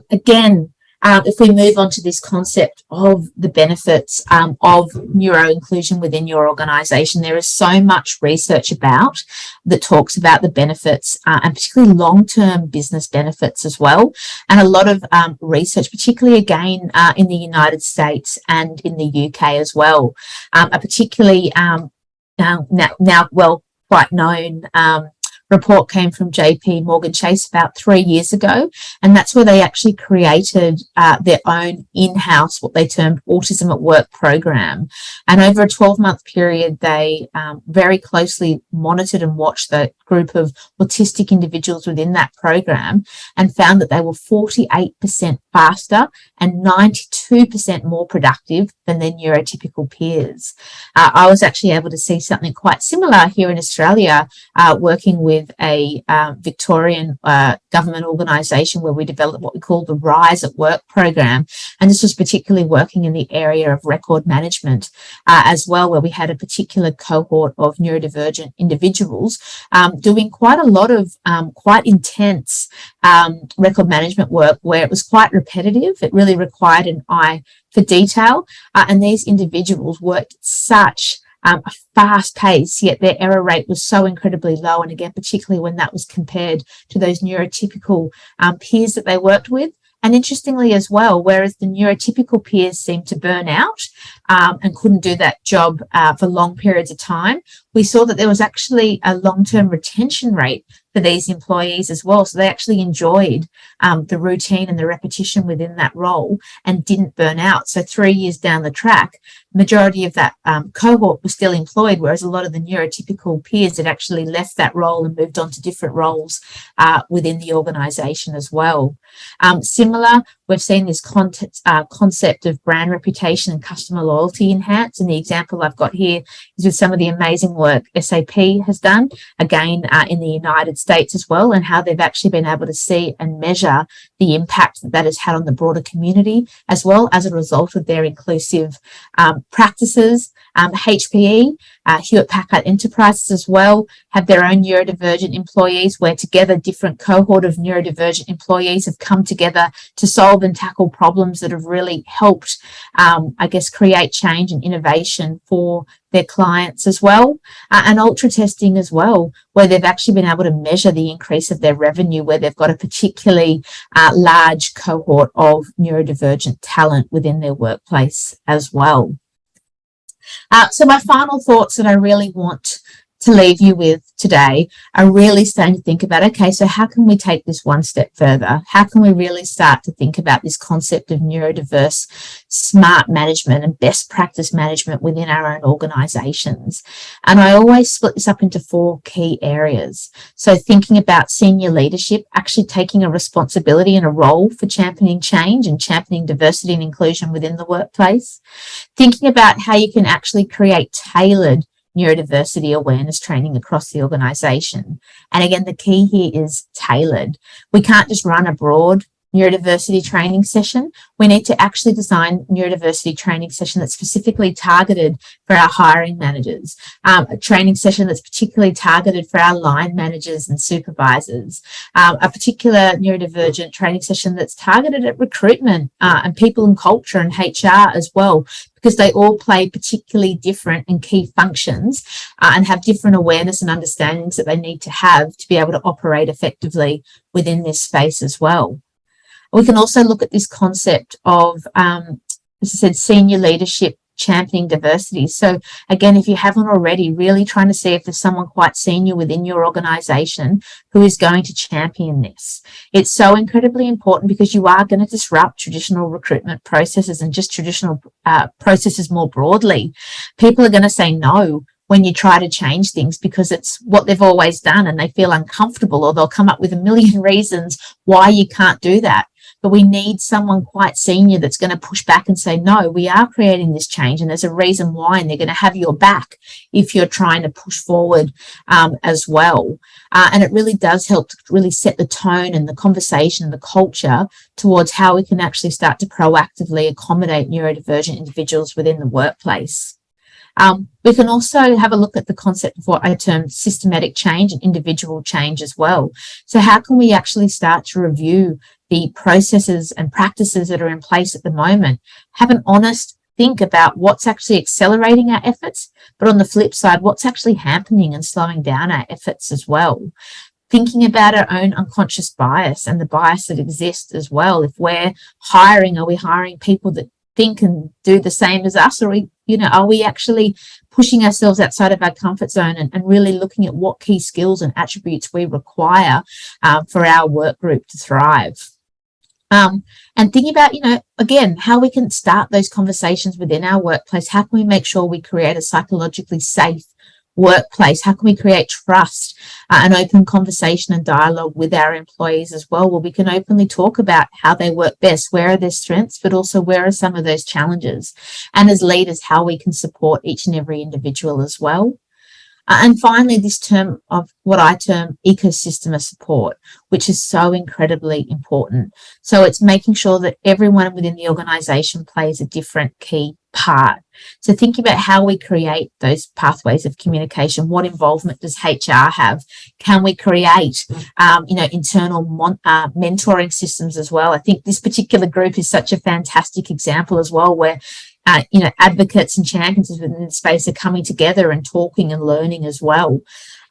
Again, if we move on to this concept of the benefits of neuro-inclusion within your organisation, there is so much research about that talks about the benefits and particularly long-term business benefits as well. And a lot of research, particularly again in the United States and in the UK as well, are particularly now well quite known report came from JP Morgan Chase about 3 years ago, and that's where they actually created their own in-house, what they termed Autism at Work program. And over a 12-month period, they very closely monitored and watched the group of autistic individuals within that program, and found that they were 48% faster and 92% more productive than their neurotypical peers. I was actually able to see something quite similar here in Australia, working with a Victorian government organisation where we developed what we call the Rise at Work program. And this was particularly working in the area of record management as well, where we had a particular cohort of neurodivergent individuals doing quite a lot of quite intense record management work, where it was quite repetitive. It really required an eye for detail, and these individuals worked at such a fast pace, yet their error rate was so incredibly low. And again, particularly when that was compared to those neurotypical peers that they worked with. And interestingly as well, whereas the neurotypical peers seemed to burn out and couldn't do that job for long periods of time, we saw that there was actually a long-term retention rate for these employees as well. So they actually enjoyed the routine and the repetition within that role and didn't burn out. So 3 years down the track, majority of that cohort was still employed, whereas a lot of the neurotypical peers had actually left that role and moved on to different roles within the organisation as well. Similar, we've seen this concept of brand reputation and customer loyalty enhanced, and the example I've got here is with some of the amazing work SAP has done, again in the United States as well, and how they've actually been able to see and measure the impact that has had on the broader community, as well as a result of their inclusive practices. HPE, Hewlett Packard Enterprises as well, have their own neurodivergent employees, where together different cohort of neurodivergent employees have come together to solve and tackle problems that have really helped, I guess, create change and innovation for their clients as well. And ultra testing as well, where they've actually been able to measure the increase of their revenue, where they've got a particularly large cohort of neurodivergent talent within their workplace as well. So my final thoughts that I really want to leave you with today are really starting to think about, okay, so how can we take this one step further? How can we really start to think about this concept of neurodiverse smart management and best practice management within our own organisations? And I always split this up into 4 key areas. So thinking about senior leadership, actually taking a responsibility and a role for championing change and championing diversity and inclusion within the workplace. Thinking about how you can actually create tailored neurodiversity awareness training across the organisation. And again, the key here is tailored. We can't just run a broad neurodiversity training session. We need to actually design neurodiversity training session that's specifically targeted for our hiring managers, a training session that's particularly targeted for our line managers and supervisors, a particular neurodivergent training session that's targeted at recruitment and people and culture and HR as well, because they all play particularly different and key functions and have different awareness and understandings that they need to have to be able to operate effectively within this space as well. We can also look at this concept of, as I said, senior leadership championing diversity. So again, if you haven't already, really trying to see if there's someone quite senior within your organisation who is going to champion this. It's so incredibly important because you are going to disrupt traditional recruitment processes and just traditional processes more broadly. People are going to say no when you try to change things because it's what they've always done and they feel uncomfortable, or they'll come up with a million reasons why you can't do that. But we need someone quite senior that's going to push back and say, no, we are creating this change and there's a reason why, and they're going to have your back if you're trying to push forward as well. And it really does help to really set the tone and the conversation and the culture towards how we can actually start to proactively accommodate neurodivergent individuals within the workplace. We can also have a look at the concept of what I term systematic change and individual change as well. So how can we actually start to review the processes and practices that are in place at the moment, have an honest think about what's actually accelerating our efforts, but on the flip side, what's actually happening and slowing down our efforts as well. Thinking about our own unconscious bias and the bias that exists as well. If we're hiring, are we hiring people that think and do the same as us, or are we actually pushing ourselves outside of our comfort zone and really looking at what key skills and attributes we require for our work group to thrive? And thinking about, again, how we can start those conversations within our workplace. How can we make sure we create a psychologically safe workplace? How can we create trust and open conversation and dialogue with our employees as well, where we can openly talk about how they work best, where are their strengths, but also where are some of those challenges, and as leaders, how we can support each and every individual as well. And finally, this term of what I term ecosystem of support, which is so incredibly important. So it's making sure that everyone within the organisation plays a different key part. So thinking about how we create those pathways of communication. What involvement does HR have? Can we create, internal mentoring systems as well? I think this particular group is such a fantastic example as well, where advocates and champions within the space are coming together and talking and learning as well.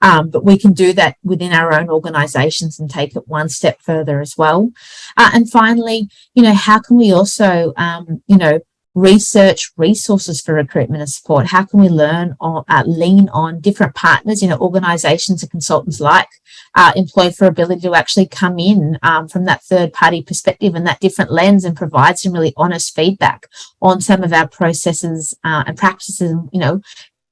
But we can do that within our own organisations and take it one step further as well. And finally, how can we also, research resources for recruitment and support. How can we learn on, lean on different partners, organisations and consultants like Employ for Ability to actually come in from that third party perspective and that different lens and provide some really honest feedback on some of our processes and practices,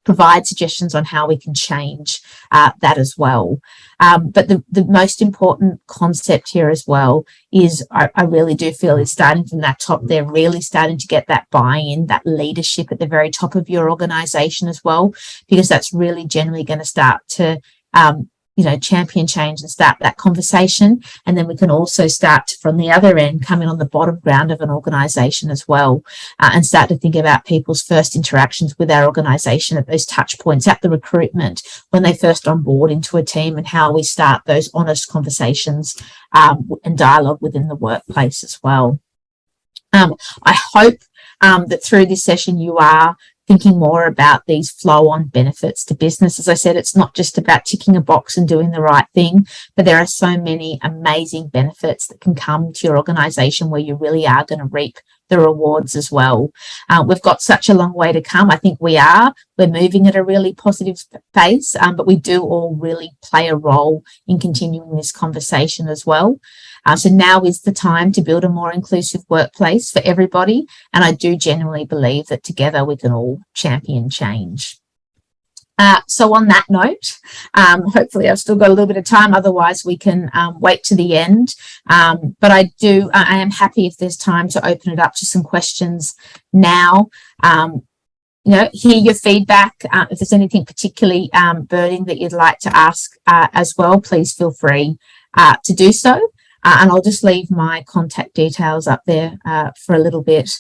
provide suggestions on how we can change that as well. But the most important concept here as well is I really do feel is starting from that top. They're really starting to get that buy-in, that leadership at the very top of your organisation as well, because that's really generally going to start to champion change and start that conversation. And then we can also start to, from the other end, come in on the bottom ground of an organisation as well, and start to think about people's first interactions with our organisation at those touch points, at the recruitment, when they first onboard into a team, and how we start those honest conversations and dialogue within the workplace as well. I hope that through this session you are thinking more about these flow-on benefits to business. As I said, it's not just about ticking a box and doing the right thing, but there are so many amazing benefits that can come to your organisation where you really are going to reap the rewards as well. We've got such a long way to come. I think we're moving at a really positive pace, but we do all really play a role in continuing this conversation as well. So now is the time to build a more inclusive workplace for everybody. And I do genuinely believe that together we can all champion change. So on that note, hopefully I've still got a little bit of time, otherwise we can wait to the end. But I am happy if there's time to open it up to some questions now. Hear your feedback. If there's anything particularly burning that you'd like to ask as well, please feel free to do so. And I'll just leave my contact details up there for a little bit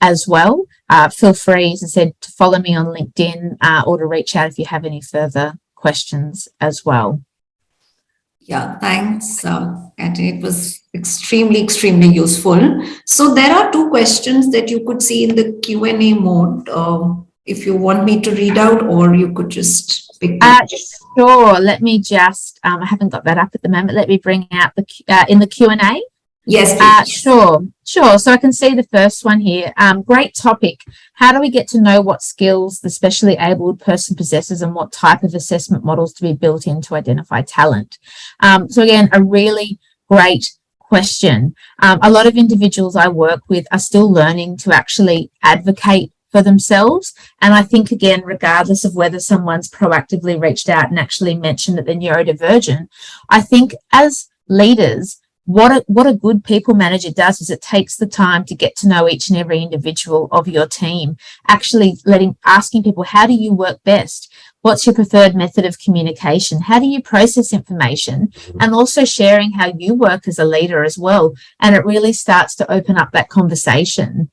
as well. Feel free, as I said, to follow me on LinkedIn or to reach out if you have any further questions as well. Yeah, thanks, Katie. It was extremely, extremely useful. So there are two questions that you could see in the Q&A mode. If you want me to read out, or you could just pick Sure. Let me just, I haven't got that up at the moment. Let me bring out in the Q&A. Yes, Sure. So I can see the first one here. Great topic. How do we get to know what skills the specially abled person possesses and what type of assessment models to be built in to identify talent? So again, a really great question. A lot of individuals I work with are still learning to actually advocate for themselves. And I think, again, regardless of whether someone's proactively reached out and actually mentioned that they're neurodivergent, I think as leaders, what a good people manager does is it takes the time to get to know each and every individual of your team, actually asking people, how do you work best? What's your preferred method of communication? How do you process information? And also sharing how you work as a leader as well. And it really starts to open up that conversation.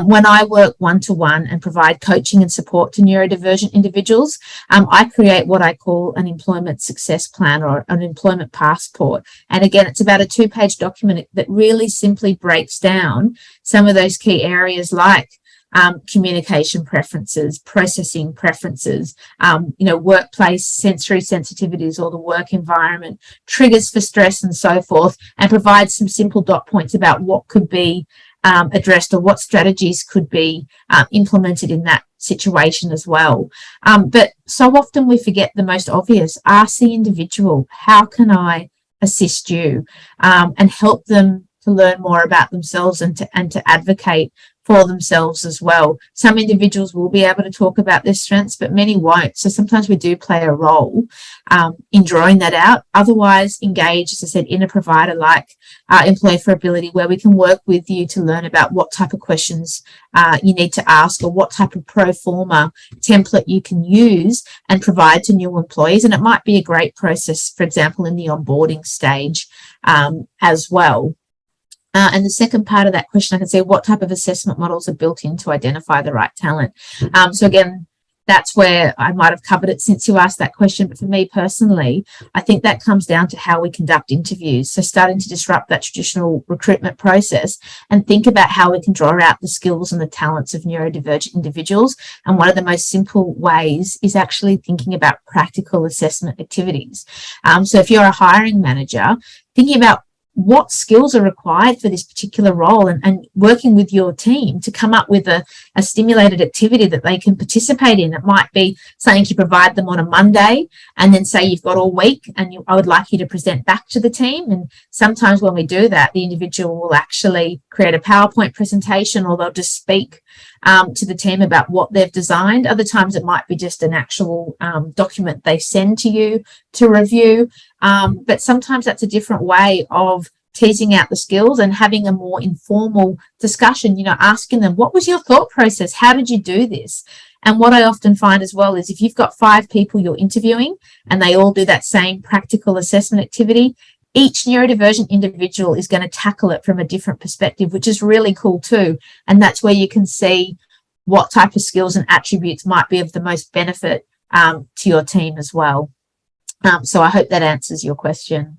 When I work one-to-one and provide coaching and support to neurodivergent individuals, I create what I call an employment success plan or an employment passport. And again, it's about a 2-page document that really simply breaks down some of those key areas like communication preferences, processing preferences, workplace sensory sensitivities or the work environment, triggers for stress and so forth, and provide some simple dot points about what could be addressed or what strategies could be implemented in that situation as well. But so often we forget the most obvious. Ask the individual, how can I assist you, and help them to learn more about themselves and to advocate for themselves as well. Some individuals will be able to talk about their strengths, but many won't. So sometimes we do play a role in drawing that out. Otherwise, engage, as I said, in a provider like Employ for Ability, where we can work with you to learn about what type of questions you need to ask or what type of pro forma template you can use and provide to new employees. And it might be a great process, for example, in the onboarding stage as well. And the second part of that question, I can say, what type of assessment models are built in to identify the right talent? So again, that's where I might have covered it since you asked that question. But for me personally, I think that comes down to how we conduct interviews. So starting to disrupt that traditional recruitment process and think about how we can draw out the skills and the talents of neurodivergent individuals. And one of the most simple ways is actually thinking about practical assessment activities. So if you're a hiring manager, thinking about what skills are required for this particular role, and working with your team to come up with a stimulated activity that they can participate in. It might be something you provide them on a Monday and then say you've got all week and I would like you to present back to the team. And sometimes when we do that, the individual will actually create a PowerPoint presentation, or they'll just speak to the team about what they've designed. Other times it might be just an actual document they send to you to review. But sometimes that's a different way of teasing out the skills and having a more informal discussion, asking them, what was your thought process? How did you do this? And what I often find as well is if you've got 5 people you're interviewing and they all do that same practical assessment activity, each neurodivergent individual is going to tackle it from a different perspective, which is really cool too. And that's where you can see what type of skills and attributes might be of the most benefit to your team as well. So I hope that answers your question.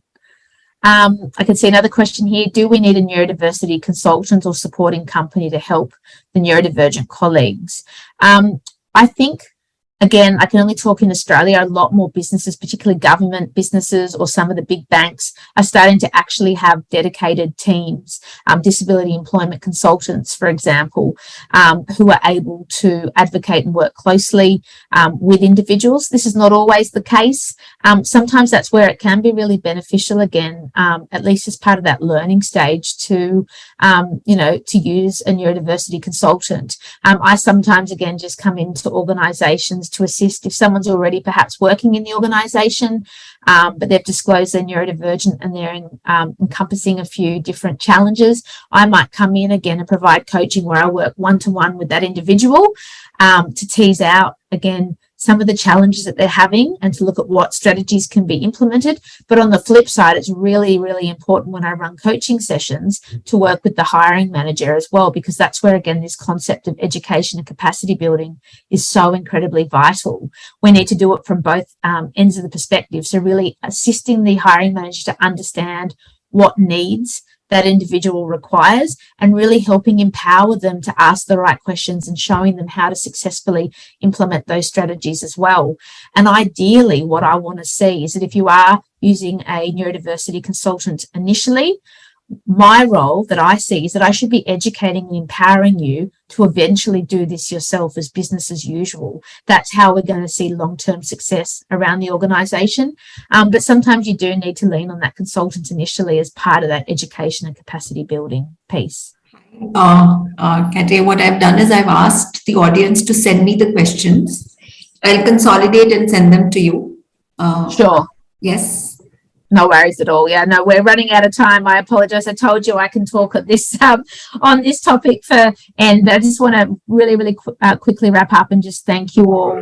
I can see another question here. Do we need a neurodiversity consultant or supporting company to help the neurodivergent colleagues? I think, again, I can only talk in Australia. A lot more businesses, particularly government businesses or some of the big banks, are starting to actually have dedicated teams, disability employment consultants, for example, who are able to advocate and work closely with individuals. This is not always the case. Sometimes that's where it can be really beneficial, again, at least as part of that learning stage, to use a neurodiversity consultant. I sometimes, again, just come into organisations to assist if someone's already perhaps working in the organisation, but they've disclosed they're neurodivergent and they're encompassing a few different challenges. I might come in again and provide coaching where I work one-to-one with that individual to tease out, again, some of the challenges that they're having and to look at what strategies can be implemented. But on the flip side, it's really, really important when I run coaching sessions to work with the hiring manager as well, because that's where, again, this concept of education and capacity building is so incredibly vital. We need to do it from both ends of the perspective. So really assisting the hiring manager to understand what needs that individual requires and really helping empower them to ask the right questions and showing them how to successfully implement those strategies as well. And ideally, what I want to see is that if you are using a neurodiversity consultant initially, my role that I see is that I should be educating and empowering you to eventually do this yourself as business as usual. That's how we're going to see long-term success around the organisation. But sometimes you do need to lean on that consultant initially as part of that education and capacity building piece. Kate, what I've done is I've asked the audience to send me the questions. I'll consolidate and send them to you. Sure. Yes. No worries at all. Yeah, no, we're running out of time. I apologize. I told you I can talk at this on this topic and I just want to really quickly wrap up and just thank you all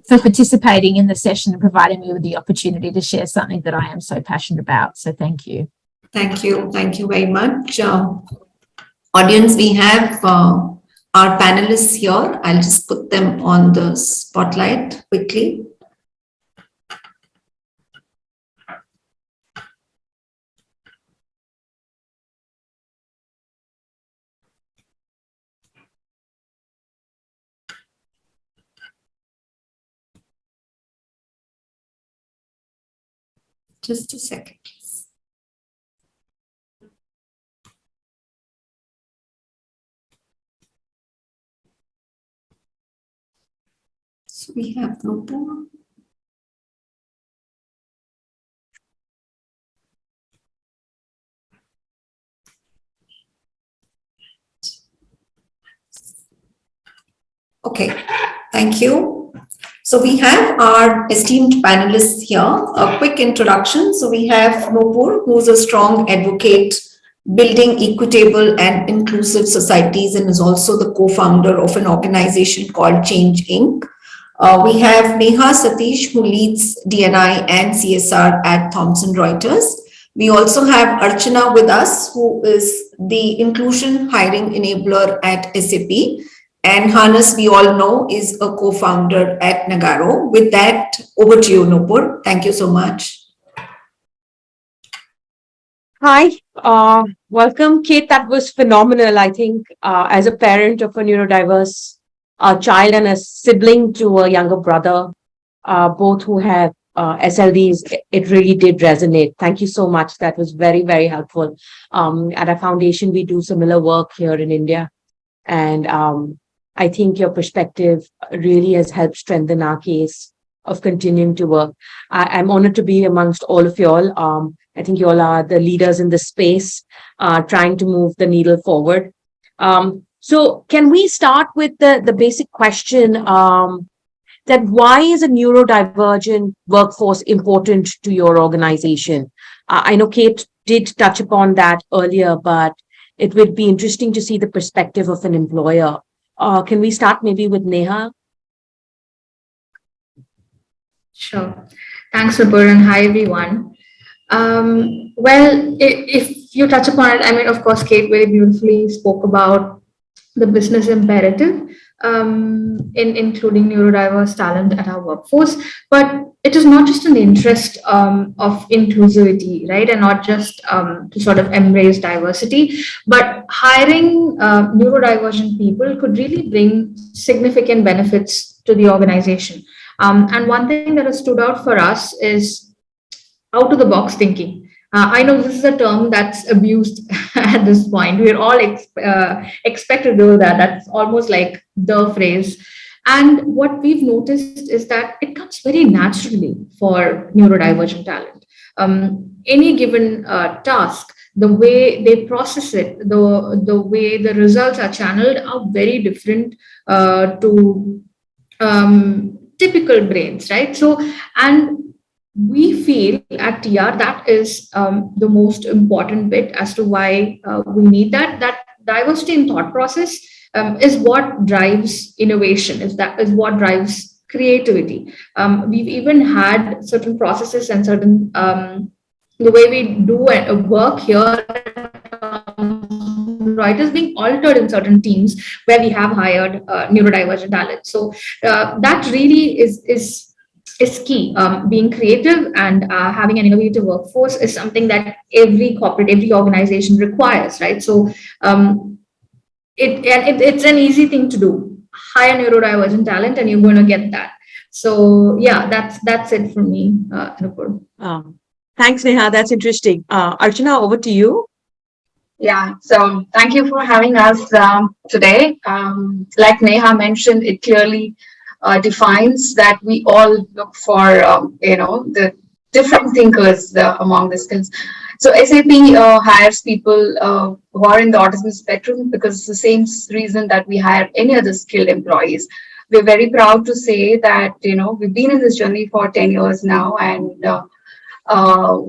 for participating in the session and providing me with the opportunity to share something that I am so passionate about. So thank you. Thank you. Thank you very much. Audience, we have our panelists here. I'll just put them on the spotlight quickly. Just a second, please. So we have Noopur. Okay, thank you. So we have our esteemed panelists here. A quick introduction. So we have Noopur, who's a strong advocate building equitable and inclusive societies and is also the co-founder of an organization called Changeinkk. We have Neha Sathish, who leads D&I and CSR at Thomson Reuters. We also have Archana with us, who is the inclusion hiring enabler at SAP. And Hannes, we all know, is a co-founder at Nagarro. With that, over to you, Noopur. Thank you so much. Hi, welcome, Kate. That was phenomenal. I think as a parent of a neurodiverse child and a sibling to a younger brother, both who have SLDs, it really did resonate. Thank you so much. That was very, very helpful. At our foundation, we do similar work here in India. And I think your perspective really has helped strengthen our case of continuing to work. I'm honored to be amongst all of y'all. I think you all are the leaders in the space, trying to move the needle forward. So can we start with the basic question that why is a neurodivergent workforce important to your organization? I know Kate did touch upon that earlier, but it would be interesting to see the perspective of an employer. Can we start maybe with Neha? Sure. Thanks, Noopur, and hi, everyone. Well, if you touch upon it, I mean, of course, Kate very beautifully spoke about the business imperative in including neurodiverse talent at our workforce, but it is not just an interest of inclusivity, right, and not just to sort of embrace diversity, but hiring neurodivergent people could really bring significant benefits to the organization. And one thing that has stood out for us is out of the box thinking. I know this is a term that's abused at this point. We're all expected to do that. That's almost like the phrase. And what we've noticed is that it comes very naturally for neurodivergent talent. Any given task, the way they process it, the way the results are channeled are very different to typical brains, right? So, and we feel at TR that is the most important bit as to why we need that diversity in thought process is what drives innovation, is what drives creativity. We've even had certain processes and certain the way we do work here Reuters being altered in certain teams where we have hired neurodivergent talent. So that really is key. Being creative and having an innovative workforce is something that every corporate, every organization requires, right? So it's an easy thing to do. Hire neurodivergent talent, and you're going to get that. So yeah, that's it for me, Noopur. Thanks, Neha. That's interesting. Archana, over to you. Yeah, so thank you for having us today. Like Neha mentioned, it clearly defines that we all look for, the different thinkers among the skills. So SAP hires people who are in the autism spectrum because it's the same reason that we hire any other skilled employees. We're very proud to say that, we've been in this journey for 10 years now, and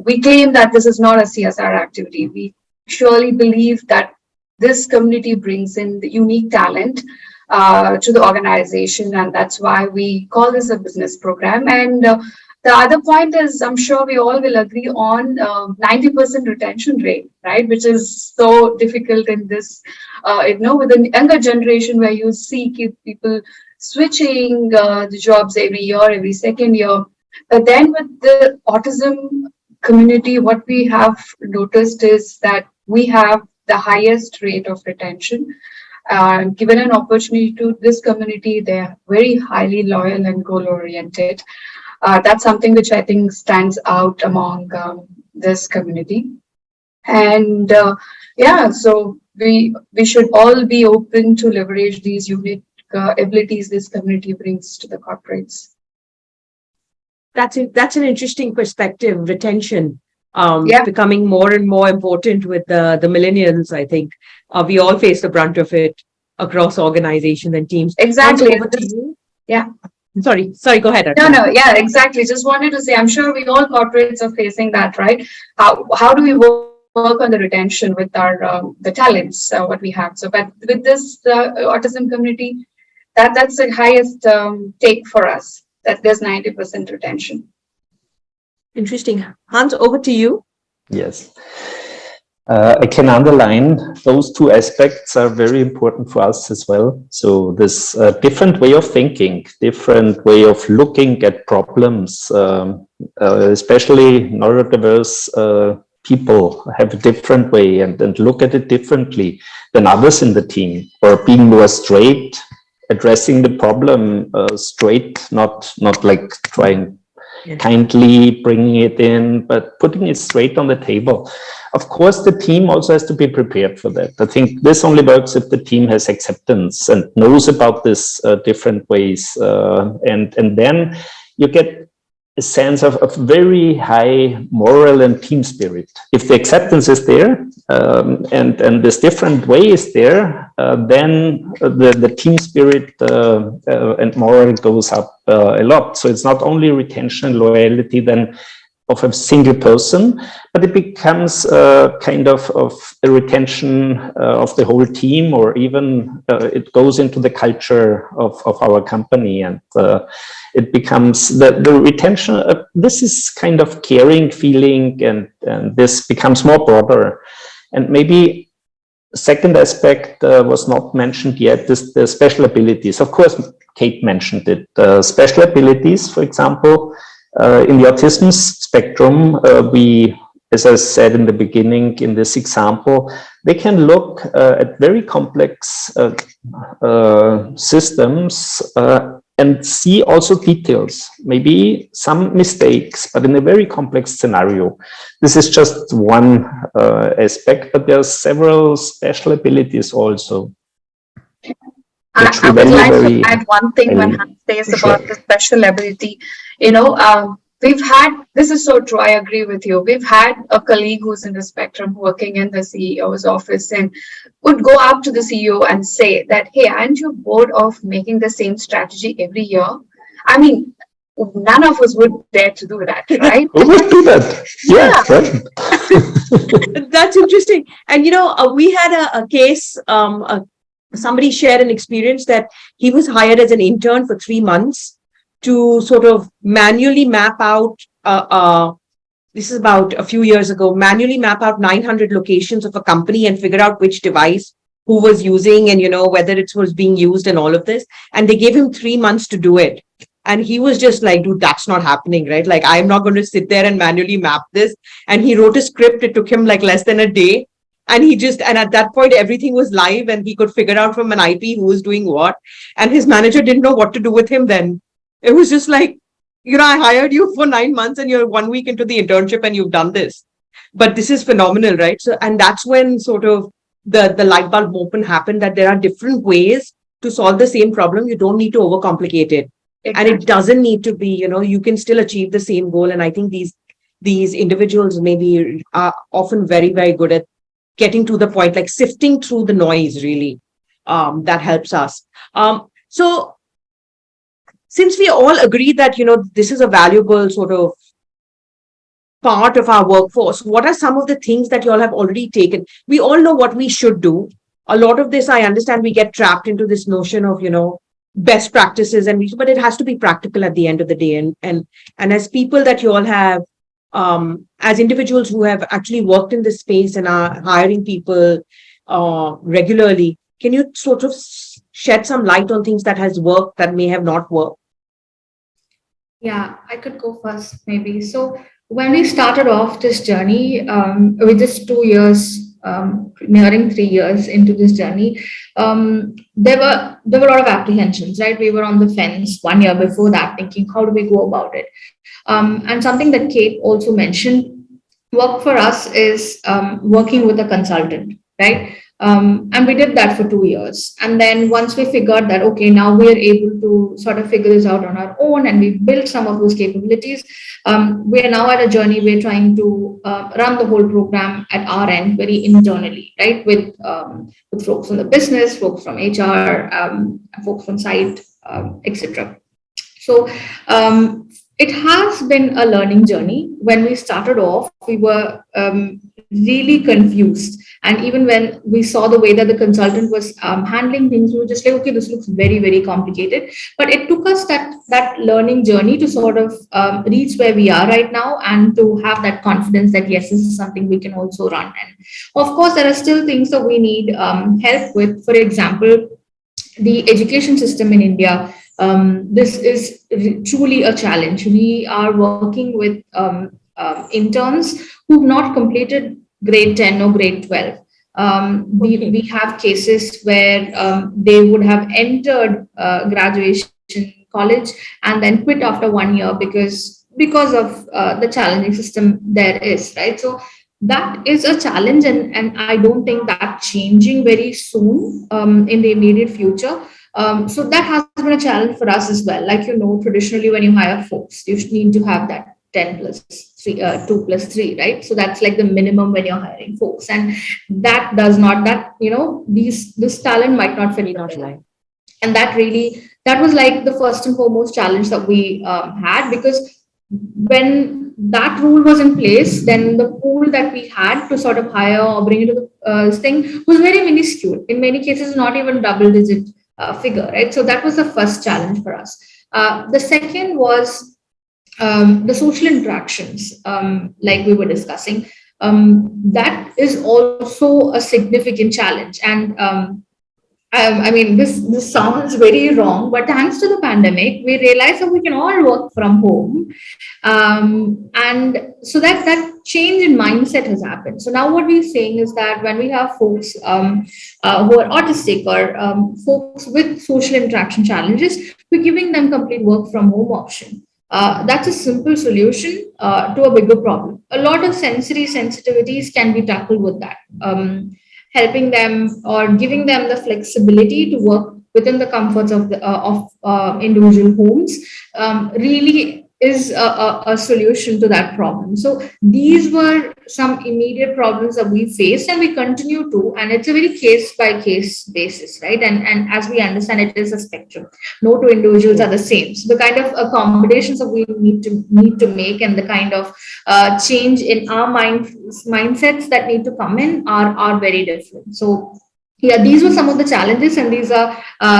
we claim that this is not a CSR activity. We surely believe that this community brings in the unique talent to the organization, and that's why we call this a business program. And the other point is, I'm sure we all will agree on 90% retention rate, right? Which is so difficult in this, with the younger generation where you see people switching the jobs every year, every second year. But then with the autism community, what we have noticed is that we have the highest rate of retention. Given an opportunity to this community, they're very highly loyal and goal-oriented. That's something which I think stands out among this community. And so we should all be open to leverage these unique abilities this community brings to the corporates. That's an interesting perspective. Retention Yeah. becoming more and more important with the millennials. I think we all face the brunt of it across organizations and teams. Exactly. Over to you. Yeah. Sorry. Go ahead. No, yeah, exactly. Just wanted to say, I'm sure we all corporates are facing that, right? How do we work on the retention with our the talents what we have? So, but with this autism community, that's the highest take for us. That there's 90% retention. Interesting. Hans, over to you. Yes. I can underline those two aspects are very important for us as well. So this different way of thinking, different way of looking at problems, especially neurodiverse people have a different way and look at it differently than others in the team, or being more straight, addressing the problem straight, not like trying kindly bringing it in, but putting it straight on the table. Of course, the team also has to be prepared for that. I think this only works if the team has acceptance and knows about this different ways. And then you get a sense of very high moral and team spirit. If the acceptance is there and this different way is there, then the team spirit and moral goes up a lot. So it's not only retention and loyalty then of a single person, but it becomes kind of a retention of the whole team, or even it goes into the culture of our company, and it becomes the retention. This is kind of caring feeling, and this becomes more broader. And maybe second aspect was not mentioned yet, is the special abilities. Of course, Kate mentioned it. Special abilities, for example, in the autism spectrum, we, as I said in the beginning, in this example, they can look at very complex systems and see also details, maybe some mistakes, but in a very complex scenario. This is just one aspect, but there are several special abilities also. I would like to add one thing when Han says about the special ability. We've had, this is so true, I agree with you. We've had a colleague who's in the spectrum working in the CEO's office and would go up to the CEO and say that, hey, aren't you bored of making the same strategy every year? I mean, none of us would dare to do that, right? Who would do that? Yeah, right. That's interesting. And, we had a case, somebody shared an experience that he was hired as an intern for 3 months to sort of manually map out, this is about a few years ago, manually map out 900 locations of a company and figure out which device, who was using, and, whether it was being used and all of this. And they gave him 3 months to do it. And he was just like, dude, that's not happening, right? Like, I'm not going to sit there and manually map this. And he wrote a script. It took him like less than a day. And at that point, everything was live and he could figure out from an IP who was doing what. And his manager didn't know what to do with him then. It was just like, I hired you for 9 months and you're 1 week into the internship and you've done this. But this is phenomenal, right? So, and that's when sort of the light bulb moment happened, that there are different ways to solve the same problem. You don't need to overcomplicate it. Exactly. And it doesn't need to be, you can still achieve the same goal. And I think these individuals maybe are often very, very good at getting to the point, like sifting through the noise, really, that helps us. So since we all agree that, this is a valuable sort of part of our workforce, what are some of the things that you all have already taken? We all know what we should do. A lot of this, I understand, we get trapped into this notion of, best practices, but it has to be practical at the end of the day. And as people that you all have, as individuals who have actually worked in this space and are hiring people regularly, can you sort of shed some light on things that has worked that may have not worked? Yeah, I could go first maybe. So when we started off this journey, with just 2 years, nearing 3 years into this journey, there were a lot of apprehensions, right? We were on the fence 1 year before that, thinking, how do we go about it? And something that Kate also mentioned, work for us is working with a consultant, right? And we did that for 2 years. And then once we figured that, okay, now we are able to sort of figure this out on our own, and we built some of those capabilities, we are now at a journey. We're trying to run the whole program at our end very internally, right? With folks from the business, folks from HR, folks from site, etc. So it has been a learning journey. When we started off, we were really confused. And even when we saw the way that the consultant was handling things, we were just like, okay, this looks very, very complicated. But it took us that learning journey to sort of reach where we are right now, and to have that confidence that, yes, this is something we can also run. And of course, there are still things that we need help with. For example, the education system in India, this is truly a challenge. We are working with interns who've not completed grade 10 or grade 12. We have cases where they would have entered graduation college and then quit after 1 year because because of the challenging system there is, right? So that is a challenge, and I don't think that changing very soon in the immediate future. So that has been a challenge for us as well. Like, traditionally when you hire folks, you need to have that 10 plus 3, 2 plus 3, right? So that's like the minimum when you're hiring folks, and that does not, this talent might not fit Not like. and that was like the first and foremost challenge that we had, because when that rule was in place, then the pool that we had to sort of hire or bring into the this thing was very minuscule. In many cases, not even double digit figure, right? So that was the first challenge for us. The second was the social interactions, like we were discussing. That is also a significant challenge, and I mean, this sounds very wrong, but thanks to the pandemic, we realized that we can all work from home, and so that change in mindset has happened. So now what we're saying is that when we have folks who are autistic or folks with social interaction challenges, we're giving them complete work from home option. That's a simple solution to a bigger problem. A lot of sensory sensitivities can be tackled with that. Helping them or giving them the flexibility to work within the comforts of individual homes really is a solution to that problem. So these were some immediate problems that we faced, and we continue to, and it's a very case by case basis, right? And as we understand, it is a spectrum. No two individuals are the same. So the kind of accommodations that we need to make, and the kind of change in our mindsets that need to come in are very different. So yeah, these were some of the challenges, and these are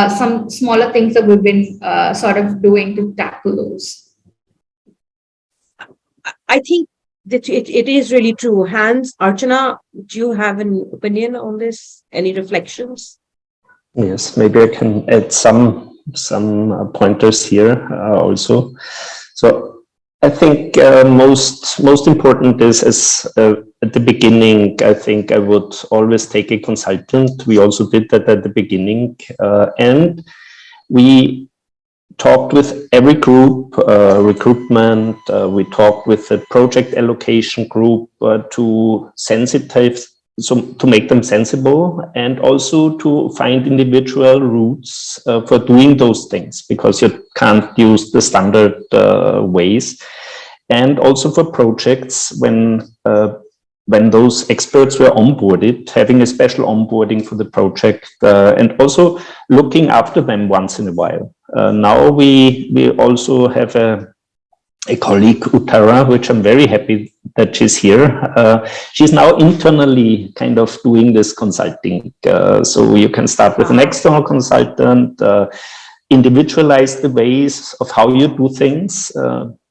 some smaller things that we've been sort of doing to tackle those. I think that it is really true. Hans, Archana, do you have an opinion on this? Any reflections? Yes, maybe I can add some pointers here also. So I think most important is at the beginning. I think I would always take a consultant. We also did that at the beginning, and we talked with every group, recruitment. We talked with the project allocation group to make them sensible, and also to find individual routes for doing those things, because you can't use the standard ways. And also for projects, when those experts were onboarded, having a special onboarding for the project, and also looking after them once in a while. Now we also have a colleague, Uttara, which I'm very happy that she's here. She's now internally kind of doing this consulting. So you can start with an external consultant, individualize the ways of how you do things,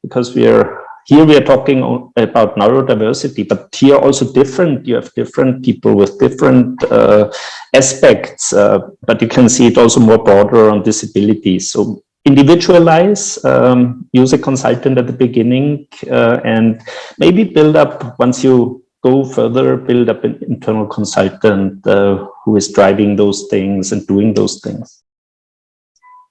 because we are talking about neurodiversity, but here also you have different people with different aspects, but you can see it also more broader on disabilities. So individualize, use a consultant at the beginning, and maybe build up, once you go further, build up an internal consultant who is driving those things and doing those things.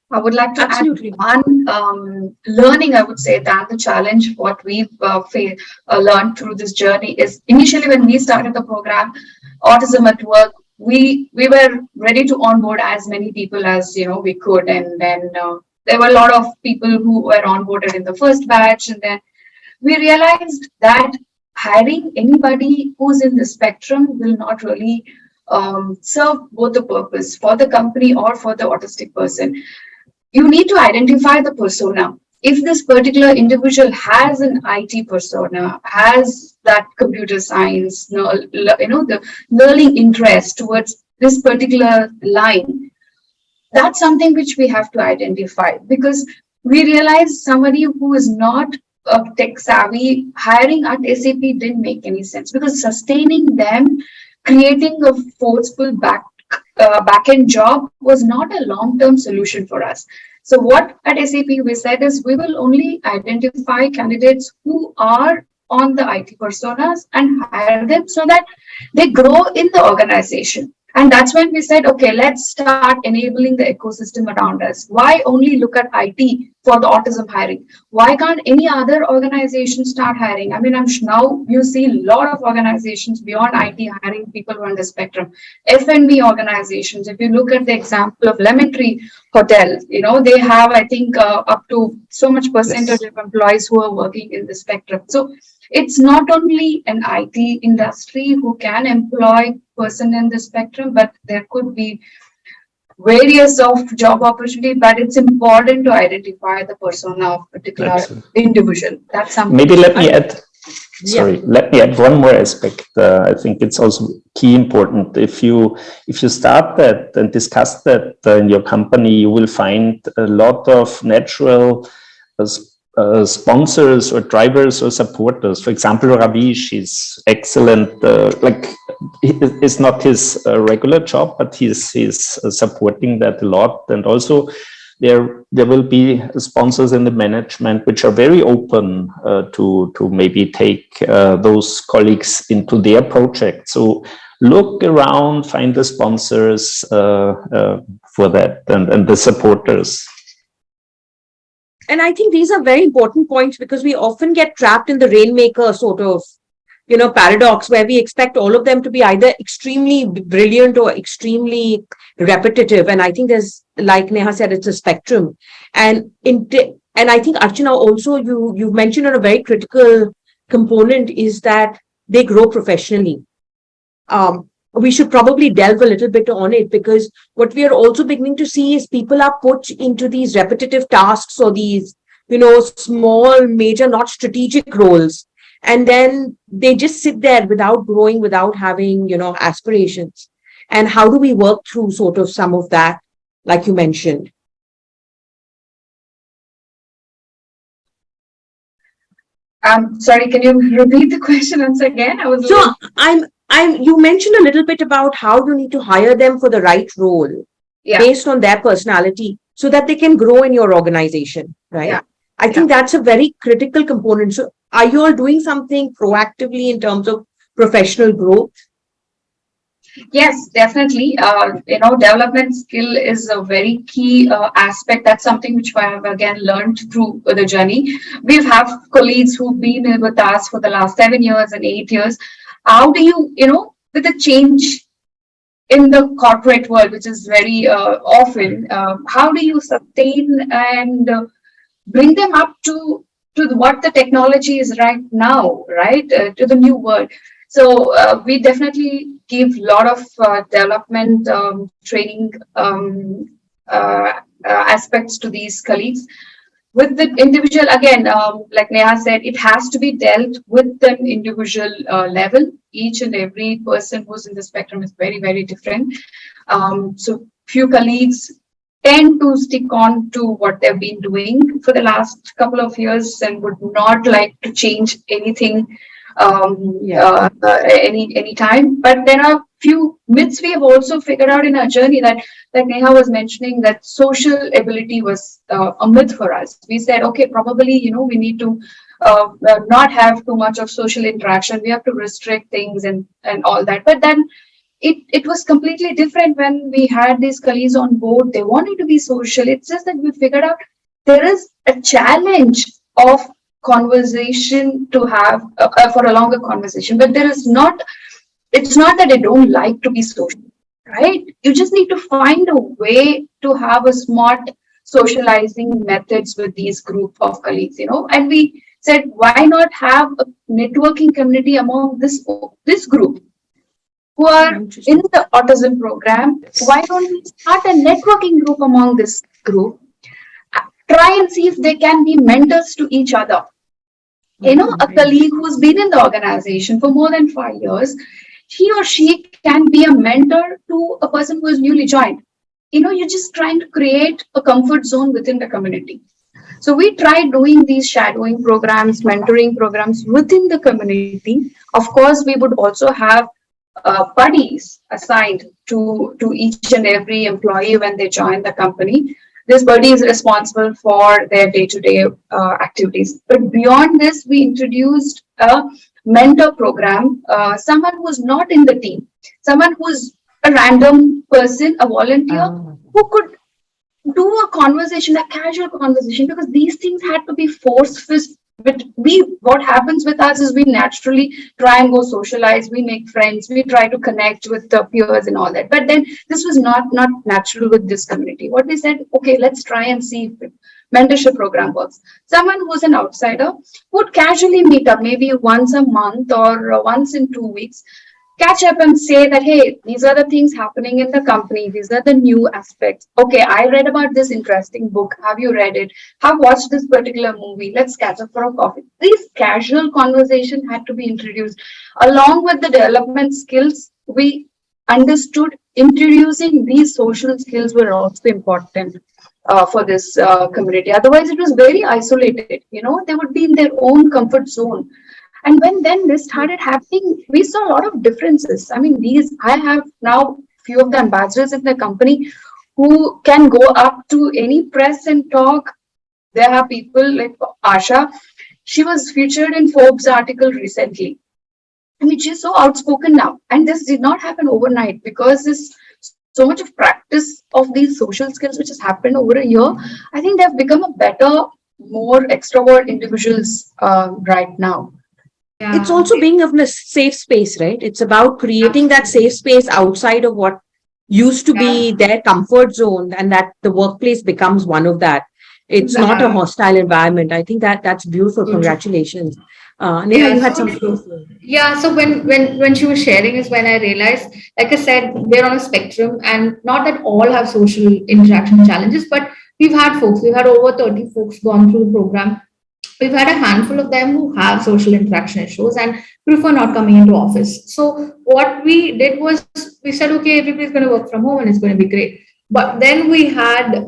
I would like to Absolutely. add one learning, I would say, that the challenge, what we've learned through this journey is, initially when we started the program, Autism at Work, we were ready to onboard as many people as we could, and then there were a lot of people who were onboarded in the first batch, and then we realized that hiring anybody who's in the spectrum will not really serve both the purpose for the company or for the autistic person. You need to identify the persona. If this particular individual has an IT persona, has that computer science, the learning interest towards this particular line, that's something which we have to identify, because we realize somebody who is not tech savvy, hiring at SAP didn't make any sense, because sustaining them, creating a forceful back-end job was not a long-term solution for us. So what at SAP we said is, we will only identify candidates who are on the IT personas and hire them so that they grow in the organization. And that's when we said, okay, let's start enabling the ecosystem around us. Why only look at IT for the autism hiring? Why can't any other organization start hiring? I mean, now you see a lot of organizations beyond IT hiring people who are on the spectrum. F&B organizations, if you look at the example of Lemon Tree Hotel, they have, I think, up to so much percentage of employees who are working in the spectrum. So it's not only an IT industry who can employ person in the spectrum, but there could be various of job opportunity, but it's important to identify the persona of particular individual. That's something. Maybe let me add one more aspect. I think it's also key important. If you start that and discuss that in your company, you will find a lot of natural sponsors or drivers or supporters. For example, Ravish is excellent. It's not his regular job, but he's supporting that a lot. And also there will be sponsors in the management which are very open to maybe take those colleagues into their project. So look around, find the sponsors for that and the supporters. And I think these are very important points, because we often get trapped in the rainmaker sort of, paradox, where we expect all of them to be either extremely brilliant or extremely repetitive. And I think there's, like Neha said, it's a spectrum. And I think, Archana, also you mentioned a very critical component is that they grow professionally. We should probably delve a little bit on it, because what we are also beginning to see is people are put into these repetitive tasks or these, small, major, not strategic roles. And then they just sit there without growing, without having, aspirations. And how do we work through sort of some of that, like you mentioned? Sorry, can you repeat the question once again? You mentioned a little bit about how you need to hire them for the right role based on their personality so that they can grow in your organization, right? Yeah. I think that's a very critical component. So are you all doing something proactively in terms of professional growth? Yes, definitely. Development skill is a very key aspect. That's something which I have again learned through the journey. We have colleagues who've been with us for the last 7 years and 8 years. How do you, with the change in the corporate world, which is very often, how do you sustain and bring them up to what the technology is right now, right, to the new world? So we definitely give a lot of development training aspects to these colleagues. With the individual, again, like Neha said, it has to be dealt with an individual level. Each and every person who's in the spectrum is very, very different. So few colleagues tend to stick on to what they've been doing for the last couple of years and would not like to change anything any time. But there are few myths we have also figured out in our journey that, like Neha was mentioning, that social ability was a myth for us. We said, okay, probably, we need to not have too much of social interaction. We have to restrict things and all that. But then it was completely different when we had these colleagues on board. They wanted to be social. It's just that we figured out there is a challenge of conversation to have for a longer conversation, but it's not that they don't like to be social, right? You just need to find a way to have a smart socializing methods with these group of colleagues, and we said, why not have a networking community among this group who are in the autism program? Why don't we start a networking group among this group? Try and see if they can be mentors to each other. A colleague who's been in the organization for more than 5 years, he or she can be a mentor to a person who is newly joined. You're just trying to create a comfort zone within the community. So we tried doing these shadowing programs, mentoring programs within the community. Of course, we would also have buddies assigned to each and every employee when they join the company. This buddy is responsible for their day-to-day activities. But beyond this, we introduced a mentor program, someone who's not in the team, someone who's a random person, a volunteer Ah. who could do a conversation, a casual conversation, because these things had to be forced. But what happens with us is we naturally try and go socialize, we make friends, we try to connect with the peers and all that. But then this was not natural with this community. What we said, okay, let's try and see if mentorship program works. Someone who's an outsider would casually meet up, maybe once a month or once in 2 weeks, catch up and say that, hey, these are the things happening in the company, these are the new aspects. Okay, I read about this interesting book, have you read it? Have watched this particular movie, let's catch up for a coffee. These casual conversation had to be introduced along with the development skills. We understood introducing these social skills were also important for this community. Otherwise it was very isolated, they would be in their own comfort zone. And when then this started happening, we saw a lot of differences. I mean, I have now few of the ambassadors in the company who can go up to any press and talk. There are people like Asha. She was featured in Forbes article recently. I mean, she's so outspoken now. And this did not happen overnight, because this so much of practice of these social skills which has happened over a year. I think they've become a better, more extrovert individuals right now. It's also being of a safe space, right? It's about creating that safe space outside of what used to be their comfort zone, and that the workplace becomes one of that. It's not a hostile environment. I think that's beautiful. Congratulations. Neha, you had something to say. Yeah, so when she was sharing is when I realized, like I said, we're on a spectrum, and not that all have social interaction challenges, but we've had over 30 folks gone through the program. We've had a handful of them who have social interaction issues and prefer not coming into office. So what we did was we said, okay, everybody's going to work from home and it's going to be great. But then we had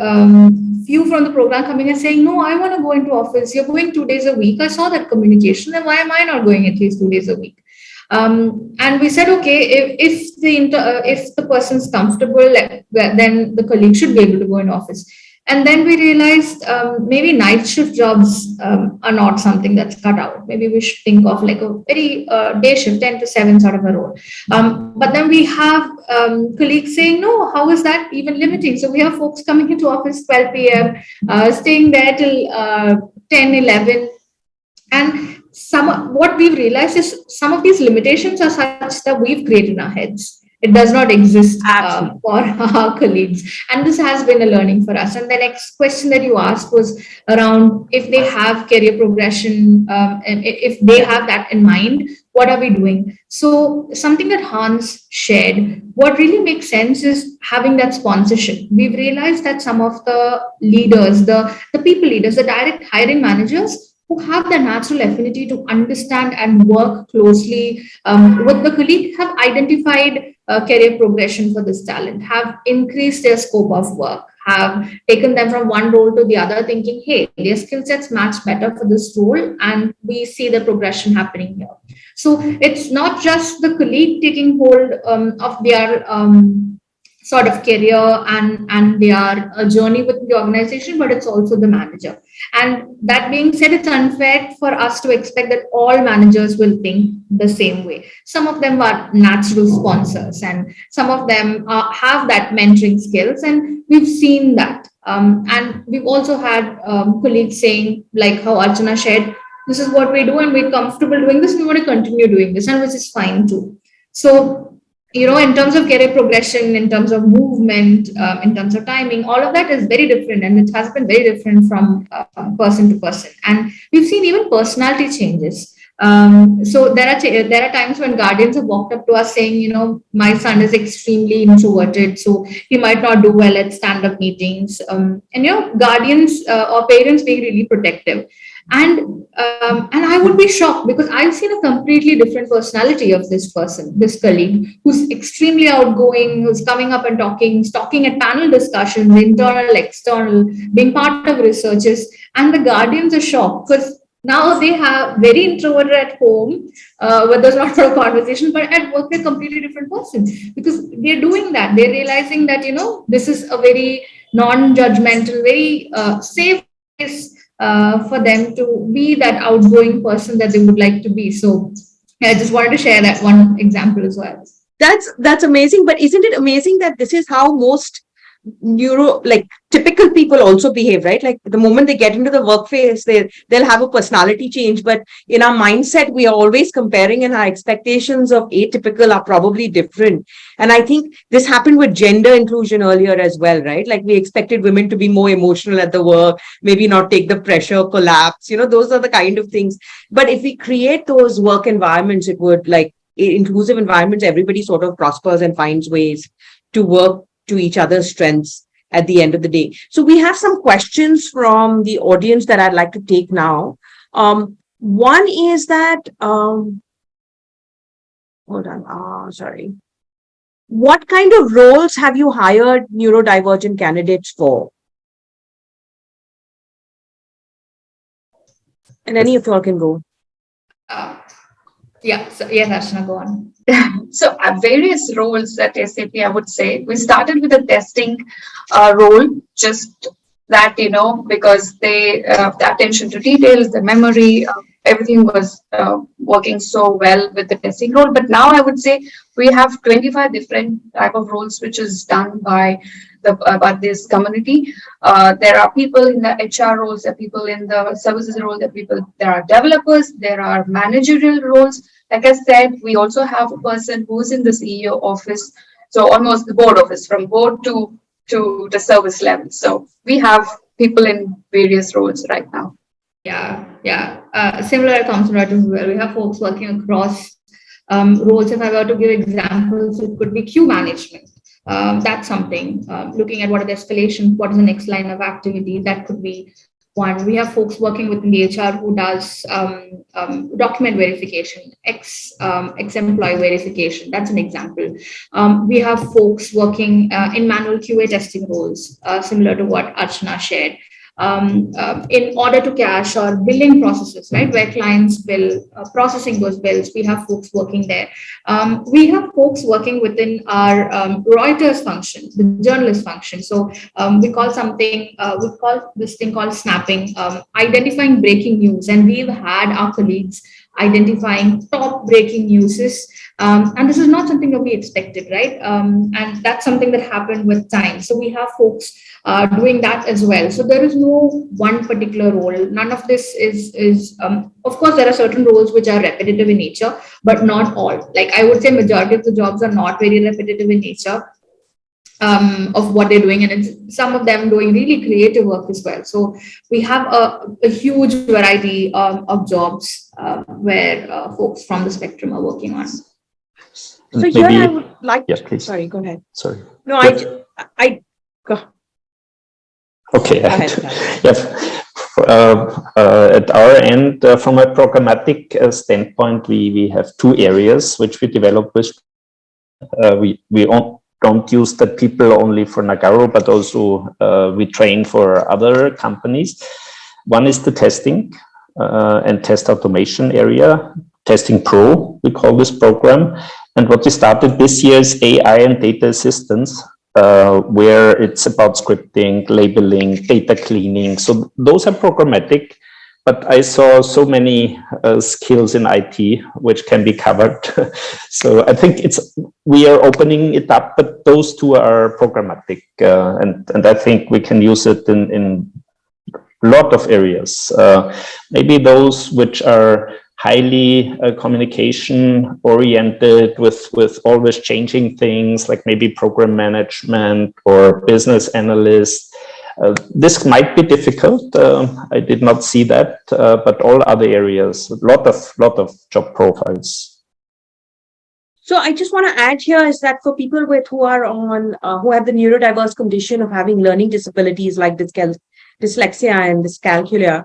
few from the program coming and saying, no, I want to go into office. You're going 2 days a week. I saw that communication. Then why am I not going at least 2 days a week? And we said, okay, if the person's comfortable, then the colleague should be able to go in office. And then we realized maybe night shift jobs are not something that's cut out. Maybe we should think of like a very day shift, 10 to 7 sort of a role. But then we have colleagues saying, no, how is that even limiting? So we have folks coming into office 12 p.m., staying there till 10, 11. And what we've realized is some of these limitations are such that we've created in our heads. It does not exist for our colleagues. And this has been a learning for us. And the next question that you asked was around if they have career progression, and if they have that in mind, what are we doing? So something that Hans shared, what really makes sense is having that sponsorship. We've realized that some of the leaders, the people leaders, the direct hiring managers, who have the natural affinity to understand and work closely with the colleague, have identified career progression for this talent, have increased their scope of work, have taken them from one role to the other, thinking, hey, their skill sets match better for this role, and we see the progression happening here. So it's not just the colleague taking hold of their sort of career and their journey with the organization, but it's also the manager. And that being said, it's unfair for us to expect that all managers will think the same way. Some of them are natural sponsors, and some of them have that mentoring skills, and we've seen that. And we've also had colleagues saying, like how Archana shared, this is what we do and we're comfortable doing this, we want to continue doing this, and which is fine too. So in terms of career progression, in terms of movement, in terms of timing, all of that is very different, and it has been very different from person to person. And we've seen even personality changes. So there are times when guardians have walked up to us saying, my son is extremely introverted, so he might not do well at stand-up meetings. And guardians or parents being really protective. And I would be shocked, because I've seen a completely different personality of this person, this colleague, who's extremely outgoing, who's coming up and talking at panel discussions, internal, external, being part of researches. And the guardians are shocked, because now they have very introverted at home, where there's not a lot of conversation, but at work they're a completely different person, because they're doing that. They're realizing that, this is a very non-judgmental, very safe place for them to be that outgoing person that they would like to be. So I just wanted to share that one example as well. That's amazing. But isn't it amazing that this is how most typical people also behave, right? Like the moment they get into the workplace, they'll have a personality change. But in our mindset, we are always comparing, and our expectations of atypical are probably different. And I think this happened with gender inclusion earlier as well, right? Like we expected women to be more emotional at the work, maybe not take the pressure, collapse, those are the kind of things. But if we create those work environments, it would inclusive environments, everybody sort of prospers and finds ways to work to each other's strengths at the end of the day. So we have some questions from the audience that I'd like to take now. One is that, hold on, sorry. What kind of roles have you hired neurodivergent candidates for? And any of you all can go. Archana, go on. So various roles at SAP, I would say. We started with a testing role, just that, because the attention to details, the memory, everything was working so well with the testing role. But now I would say we have 25 different type of roles, which is done by this community. There are people in the HR roles, there are people in the services role, there are developers, there are managerial roles. Like I said, we also have a person who's in the CEO office, so almost the board office, from board to the service level. So we have people in various roles right now. Similar at Thomson Reuters as well. We have folks working across roles. If I were to give examples, it could be queue management. That's something. Looking at what are the escalations, what is the next line of activity, that could be one. We have folks working within the HR who does document verification, ex-employee verification. That's an example. We have folks working in manual QA testing roles, similar to what Archana shared. In order to cash or billing processes, right, where clients bill, processing those bills, we have folks working there. We have folks working within our Reuters function, the journalist function. So we call this thing called snapping, identifying breaking news. And we've had our colleagues identifying top breaking news. And this is not something that we expected, right? And that's something that happened with time. So we have folks doing that as well. So there is no one particular role. None of this is of course, there are certain roles which are repetitive in nature, but not all. Like I would say majority of the jobs are not very repetitive in nature of what they're doing. And it's some of them doing really creative work as well. So we have a huge variety of jobs where folks from the spectrum are working on. So here I would like to, please. Sorry, go ahead. Sorry. No, I go. Okay. At our end, from a programmatic standpoint, we have two areas which we develop with. We don't use the people only for Nagarro, but also we train for other companies. One is the testing and test automation area, Testing Pro, we call this program. And what we started this year is AI and data assistance, where it's about scripting, labeling, data cleaning. So those are programmatic, but I saw so many skills in IT which can be covered. So I think we are opening it up, but those two are programmatic. And I think we can use it in a lot of areas. Maybe those which are highly communication oriented with always changing things, like maybe program management or business analyst. This might be difficult. I did not see that, but all other areas, a lot of job profiles. So I just want to add here is that for people who are on who have the neurodiverse condition of having learning disabilities like dyslexia and dyscalculia,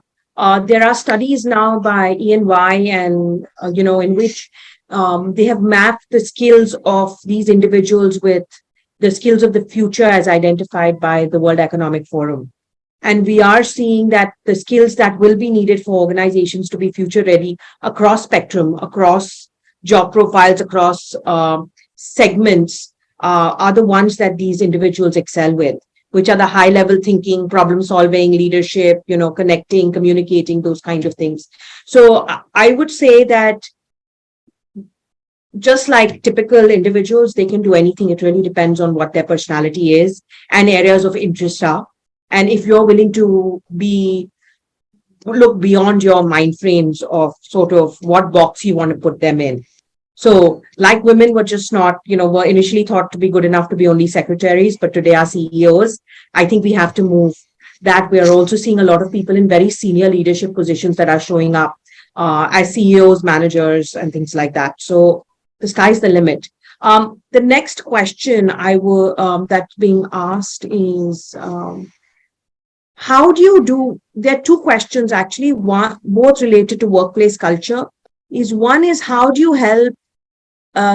there are studies now by EY and in which they have mapped the skills of these individuals with the skills of the future as identified by the World Economic Forum. And we are seeing that the skills that will be needed for organizations to be future ready across spectrum, across job profiles, across segments are the ones that these individuals excel with, which are the high level thinking, problem solving, leadership, connecting, communicating, those kinds of things. So I would say that just like typical individuals, they can do anything. It really depends on what their personality is and areas of interest are. And if you're willing to look beyond your mind frames of sort of what box you want to put them in. So like women were just not, were initially thought to be good enough to be only secretaries, but today are CEOs. I think we have to move that. We are also seeing a lot of people in very senior leadership positions that are showing up as CEOs, managers, and things like that. So the sky's the limit. The next question that's being asked is, how do you do? There are two questions actually, one both related to workplace culture. One is how do you help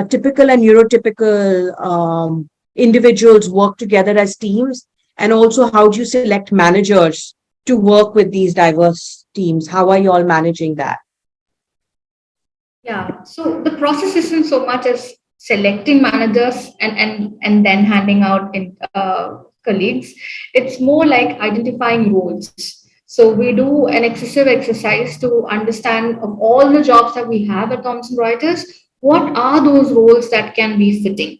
typical and neurotypical individuals work together as teams, and also how do you select managers to work with these diverse teams? How are you all managing that? Yeah, so the process isn't so much as selecting managers and then handing out in colleagues. It's more like identifying roles. So we do an excessive exercise to understand of all the jobs that we have at Thomson Reuters, what are those roles that can be fitting.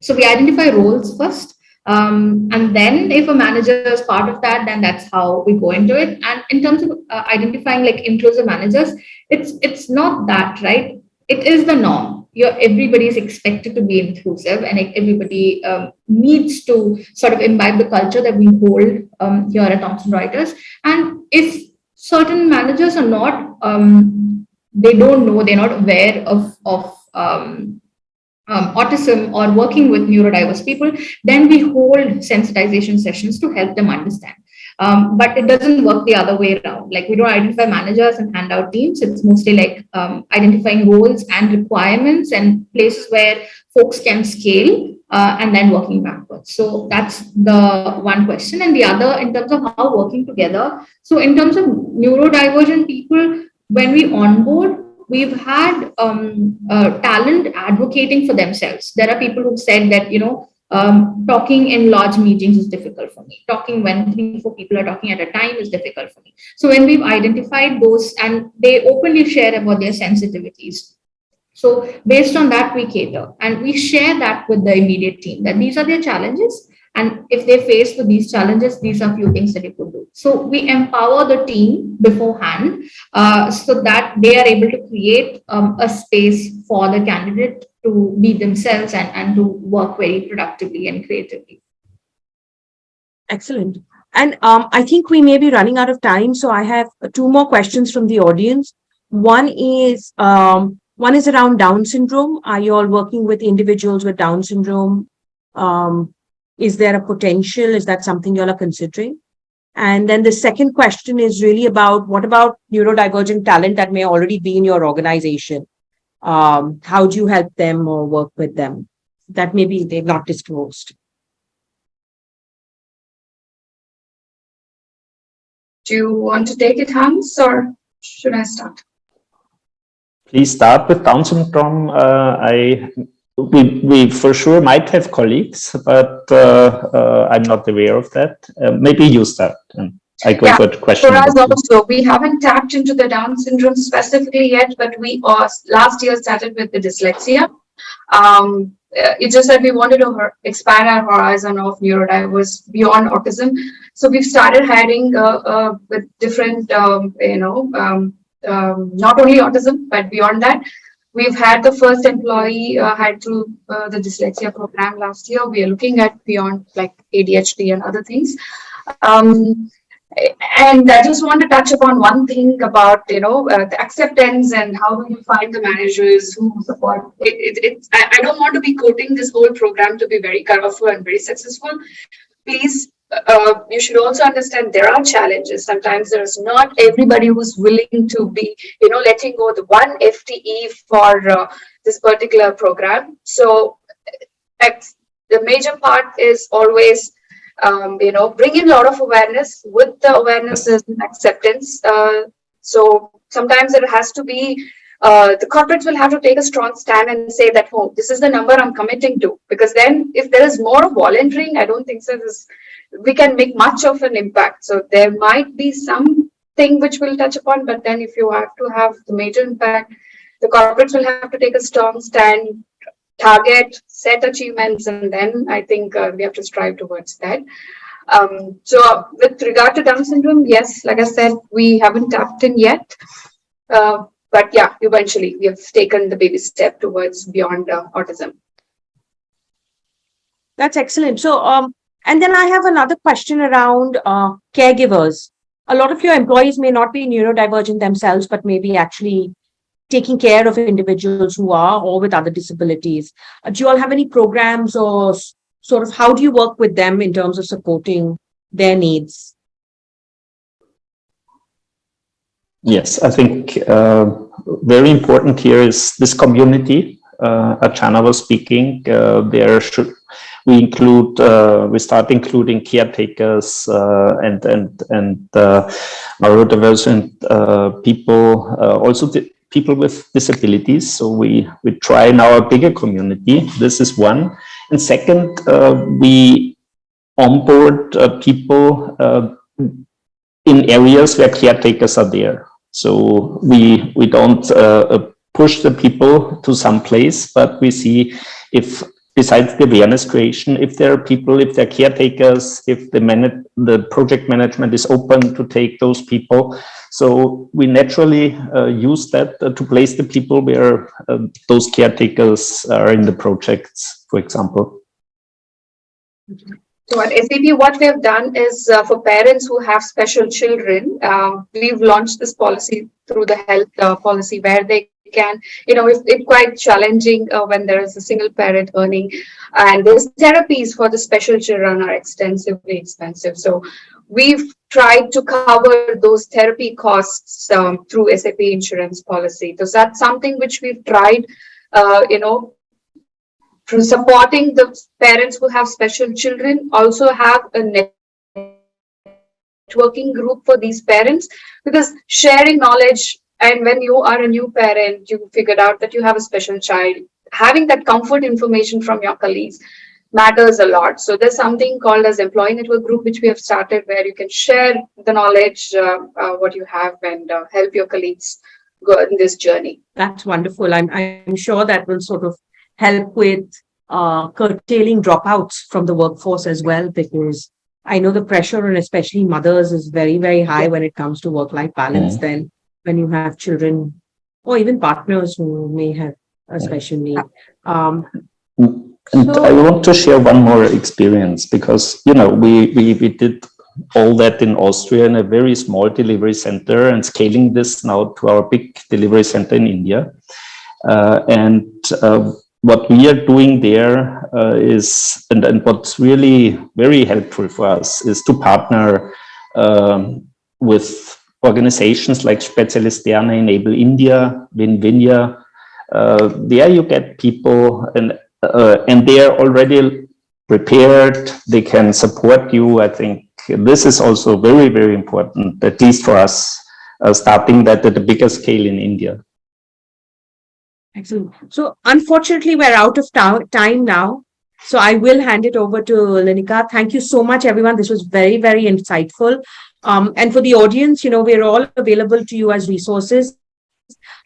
So we identify roles first. And then if a manager is part of that, then that's how we go into it. And in terms of identifying like inclusive managers, it's not that, right? It is the norm. Everybody is expected to be inclusive, and everybody needs to sort of imbibe the culture that we hold here at Thomson Reuters. And if certain managers are not, they don't know, they're not aware of autism or working with neurodiverse people, then we hold sensitization sessions to help them understand. But it doesn't work the other way around. Like we don't identify managers and hand out teams. It's mostly like identifying roles and requirements and places where folks can scale and then working backwards. So that's the one question. And the other, in terms of how working together. So in terms of neurodivergent people, when we onboard, we've had talent advocating for themselves. There are people who've said that, talking in large meetings is difficult for me. Talking when 3-4 people are talking at a time is difficult for me. So when we've identified those, and they openly share about their sensitivities. So based on that, we cater and we share that with the immediate team that these are their challenges. And if they face with these challenges, these are a few things that you could do. So we empower the team beforehand so that they are able to create a space for the candidate to be themselves and to work very productively and creatively. Excellent. And I think we may be running out of time. So I have 2 more questions from the audience. One is around Down syndrome. Are you all working with individuals with Down syndrome? Is there a potential? Is that something you all are considering? And then the second question is really about, what about neurodivergent talent that may already be in your organization? How do you help them or work with them? That maybe they've not disclosed. Do you want to take it, Hans, or should I start? Please start with Down syndrome. We for sure might have colleagues, but I'm not aware of that. Maybe you start. I go for the question. For us also, we haven't tapped into the Down syndrome specifically yet, but we last year started with the dyslexia. It's just that we wanted to expand our horizon of neurodiverse beyond autism. So we've started hiring with different, not only autism, but beyond that. We've had the first employee hired through the dyslexia program last year. We are looking at beyond like ADHD and other things. And I just want to touch upon one thing about, the acceptance and how do you find the managers who support. I don't want to be quoting this whole program to be very colorful and very successful. Please, you should also understand there are challenges. Sometimes there's not everybody who's willing to be, letting go the one FTE for this particular program. So the major part is always, bring in a lot of awareness. With the awareness is acceptance. So sometimes it has to be, the corporates will have to take a strong stand and say that, oh, this is the number I'm committing to. Because then if there is more volunteering, I don't think so. We can make much of an impact. So there might be something which we'll touch upon, but then if you have to have the major impact, the corporates will have to take a strong stand, target, set achievements, and then I think we have to strive towards that. So with regard to Down syndrome, yes, like I said, we haven't tapped in yet. But yeah, eventually we have taken the baby step towards beyond autism. That's excellent. So, and then I have another question around caregivers. A lot of your employees may not be neurodivergent themselves, but maybe actually taking care of individuals who are or with other disabilities. Do you all have any programs or sort of how do you work with them in terms of supporting their needs? Yes, I think very important here is this community. Archana was speaking. We start including caretakers and neurodivergent people, also people with disabilities. So we try now a bigger community. This is one. And second, we onboard people in areas where caretakers are there. So we don't push the people to some place, but we see if, besides the awareness creation, if there are people, if they're caretakers, if the project management is open to take those people. So we naturally use that to place the people where those caretakers are in the projects, for example. So at SAP, what we have done is for parents who have special children, we've launched this policy through the health policy where they can, it's quite challenging when there is a single parent earning, and those therapies for the special children are extensively expensive. So we've tried to cover those therapy costs through SAP insurance policy. So that's something which we've tried, through supporting the parents who have special children, also have a networking group for these parents, because sharing knowledge, and when you are a new parent, you figured out that you have a special child, having that comfort information from your colleagues matters a lot. So there's something called as employee network group, which we have started, where you can share the knowledge, what you have, and help your colleagues go in this journey. That's wonderful. I'm sure that will sort of help with curtailing dropouts from the workforce as well, because I know the pressure on especially mothers is very, very high when it comes to work-life balance. Then when you have children or even partners who may have a special need. And I want to share one more experience, because we did all that in Austria in a very small delivery center, and scaling this now to our big delivery center in India. What we are doing there is, and what's really very helpful for us, is to partner with organizations like Spezialisterne Enable India, Vinvinia. There you get people, and they are already prepared. They can support you. I think this is also very, very important, at least for us, starting that at a bigger scale in India. Excellent. So unfortunately, we're out of time now. So I will hand it over to Linika. Thank you so much, everyone. This was very, very insightful. And for the audience, we're all available to you as resources.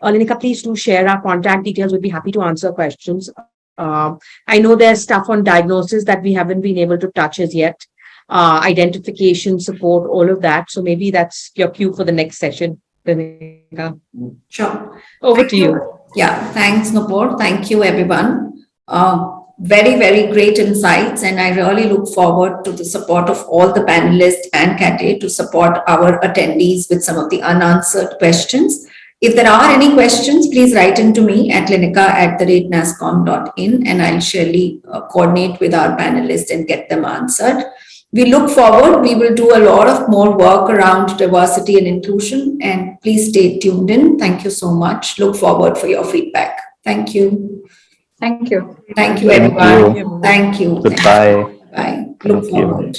Linika, please do share our contact details. We'd be happy to answer questions. I know there's stuff on diagnosis that we haven't been able to touch as yet. Identification, support, all of that. So maybe that's your cue for the next session, Linika. Sure. Over to you. Yeah, thanks, Noopur. Thank you, everyone. Very, very great insights, and I really look forward to the support of all the panelists and CATE to support our attendees with some of the unanswered questions. If there are any questions, please write into me at linika@nascom.in, and I'll surely coordinate with our panelists and get them answered. We look forward. We will do a lot of more work around diversity and inclusion, and please stay tuned in. Thank you so much. Look forward for your feedback. Thank you. Thank you. Thank you, everyone. Thank you. Goodbye. Bye. Look forward.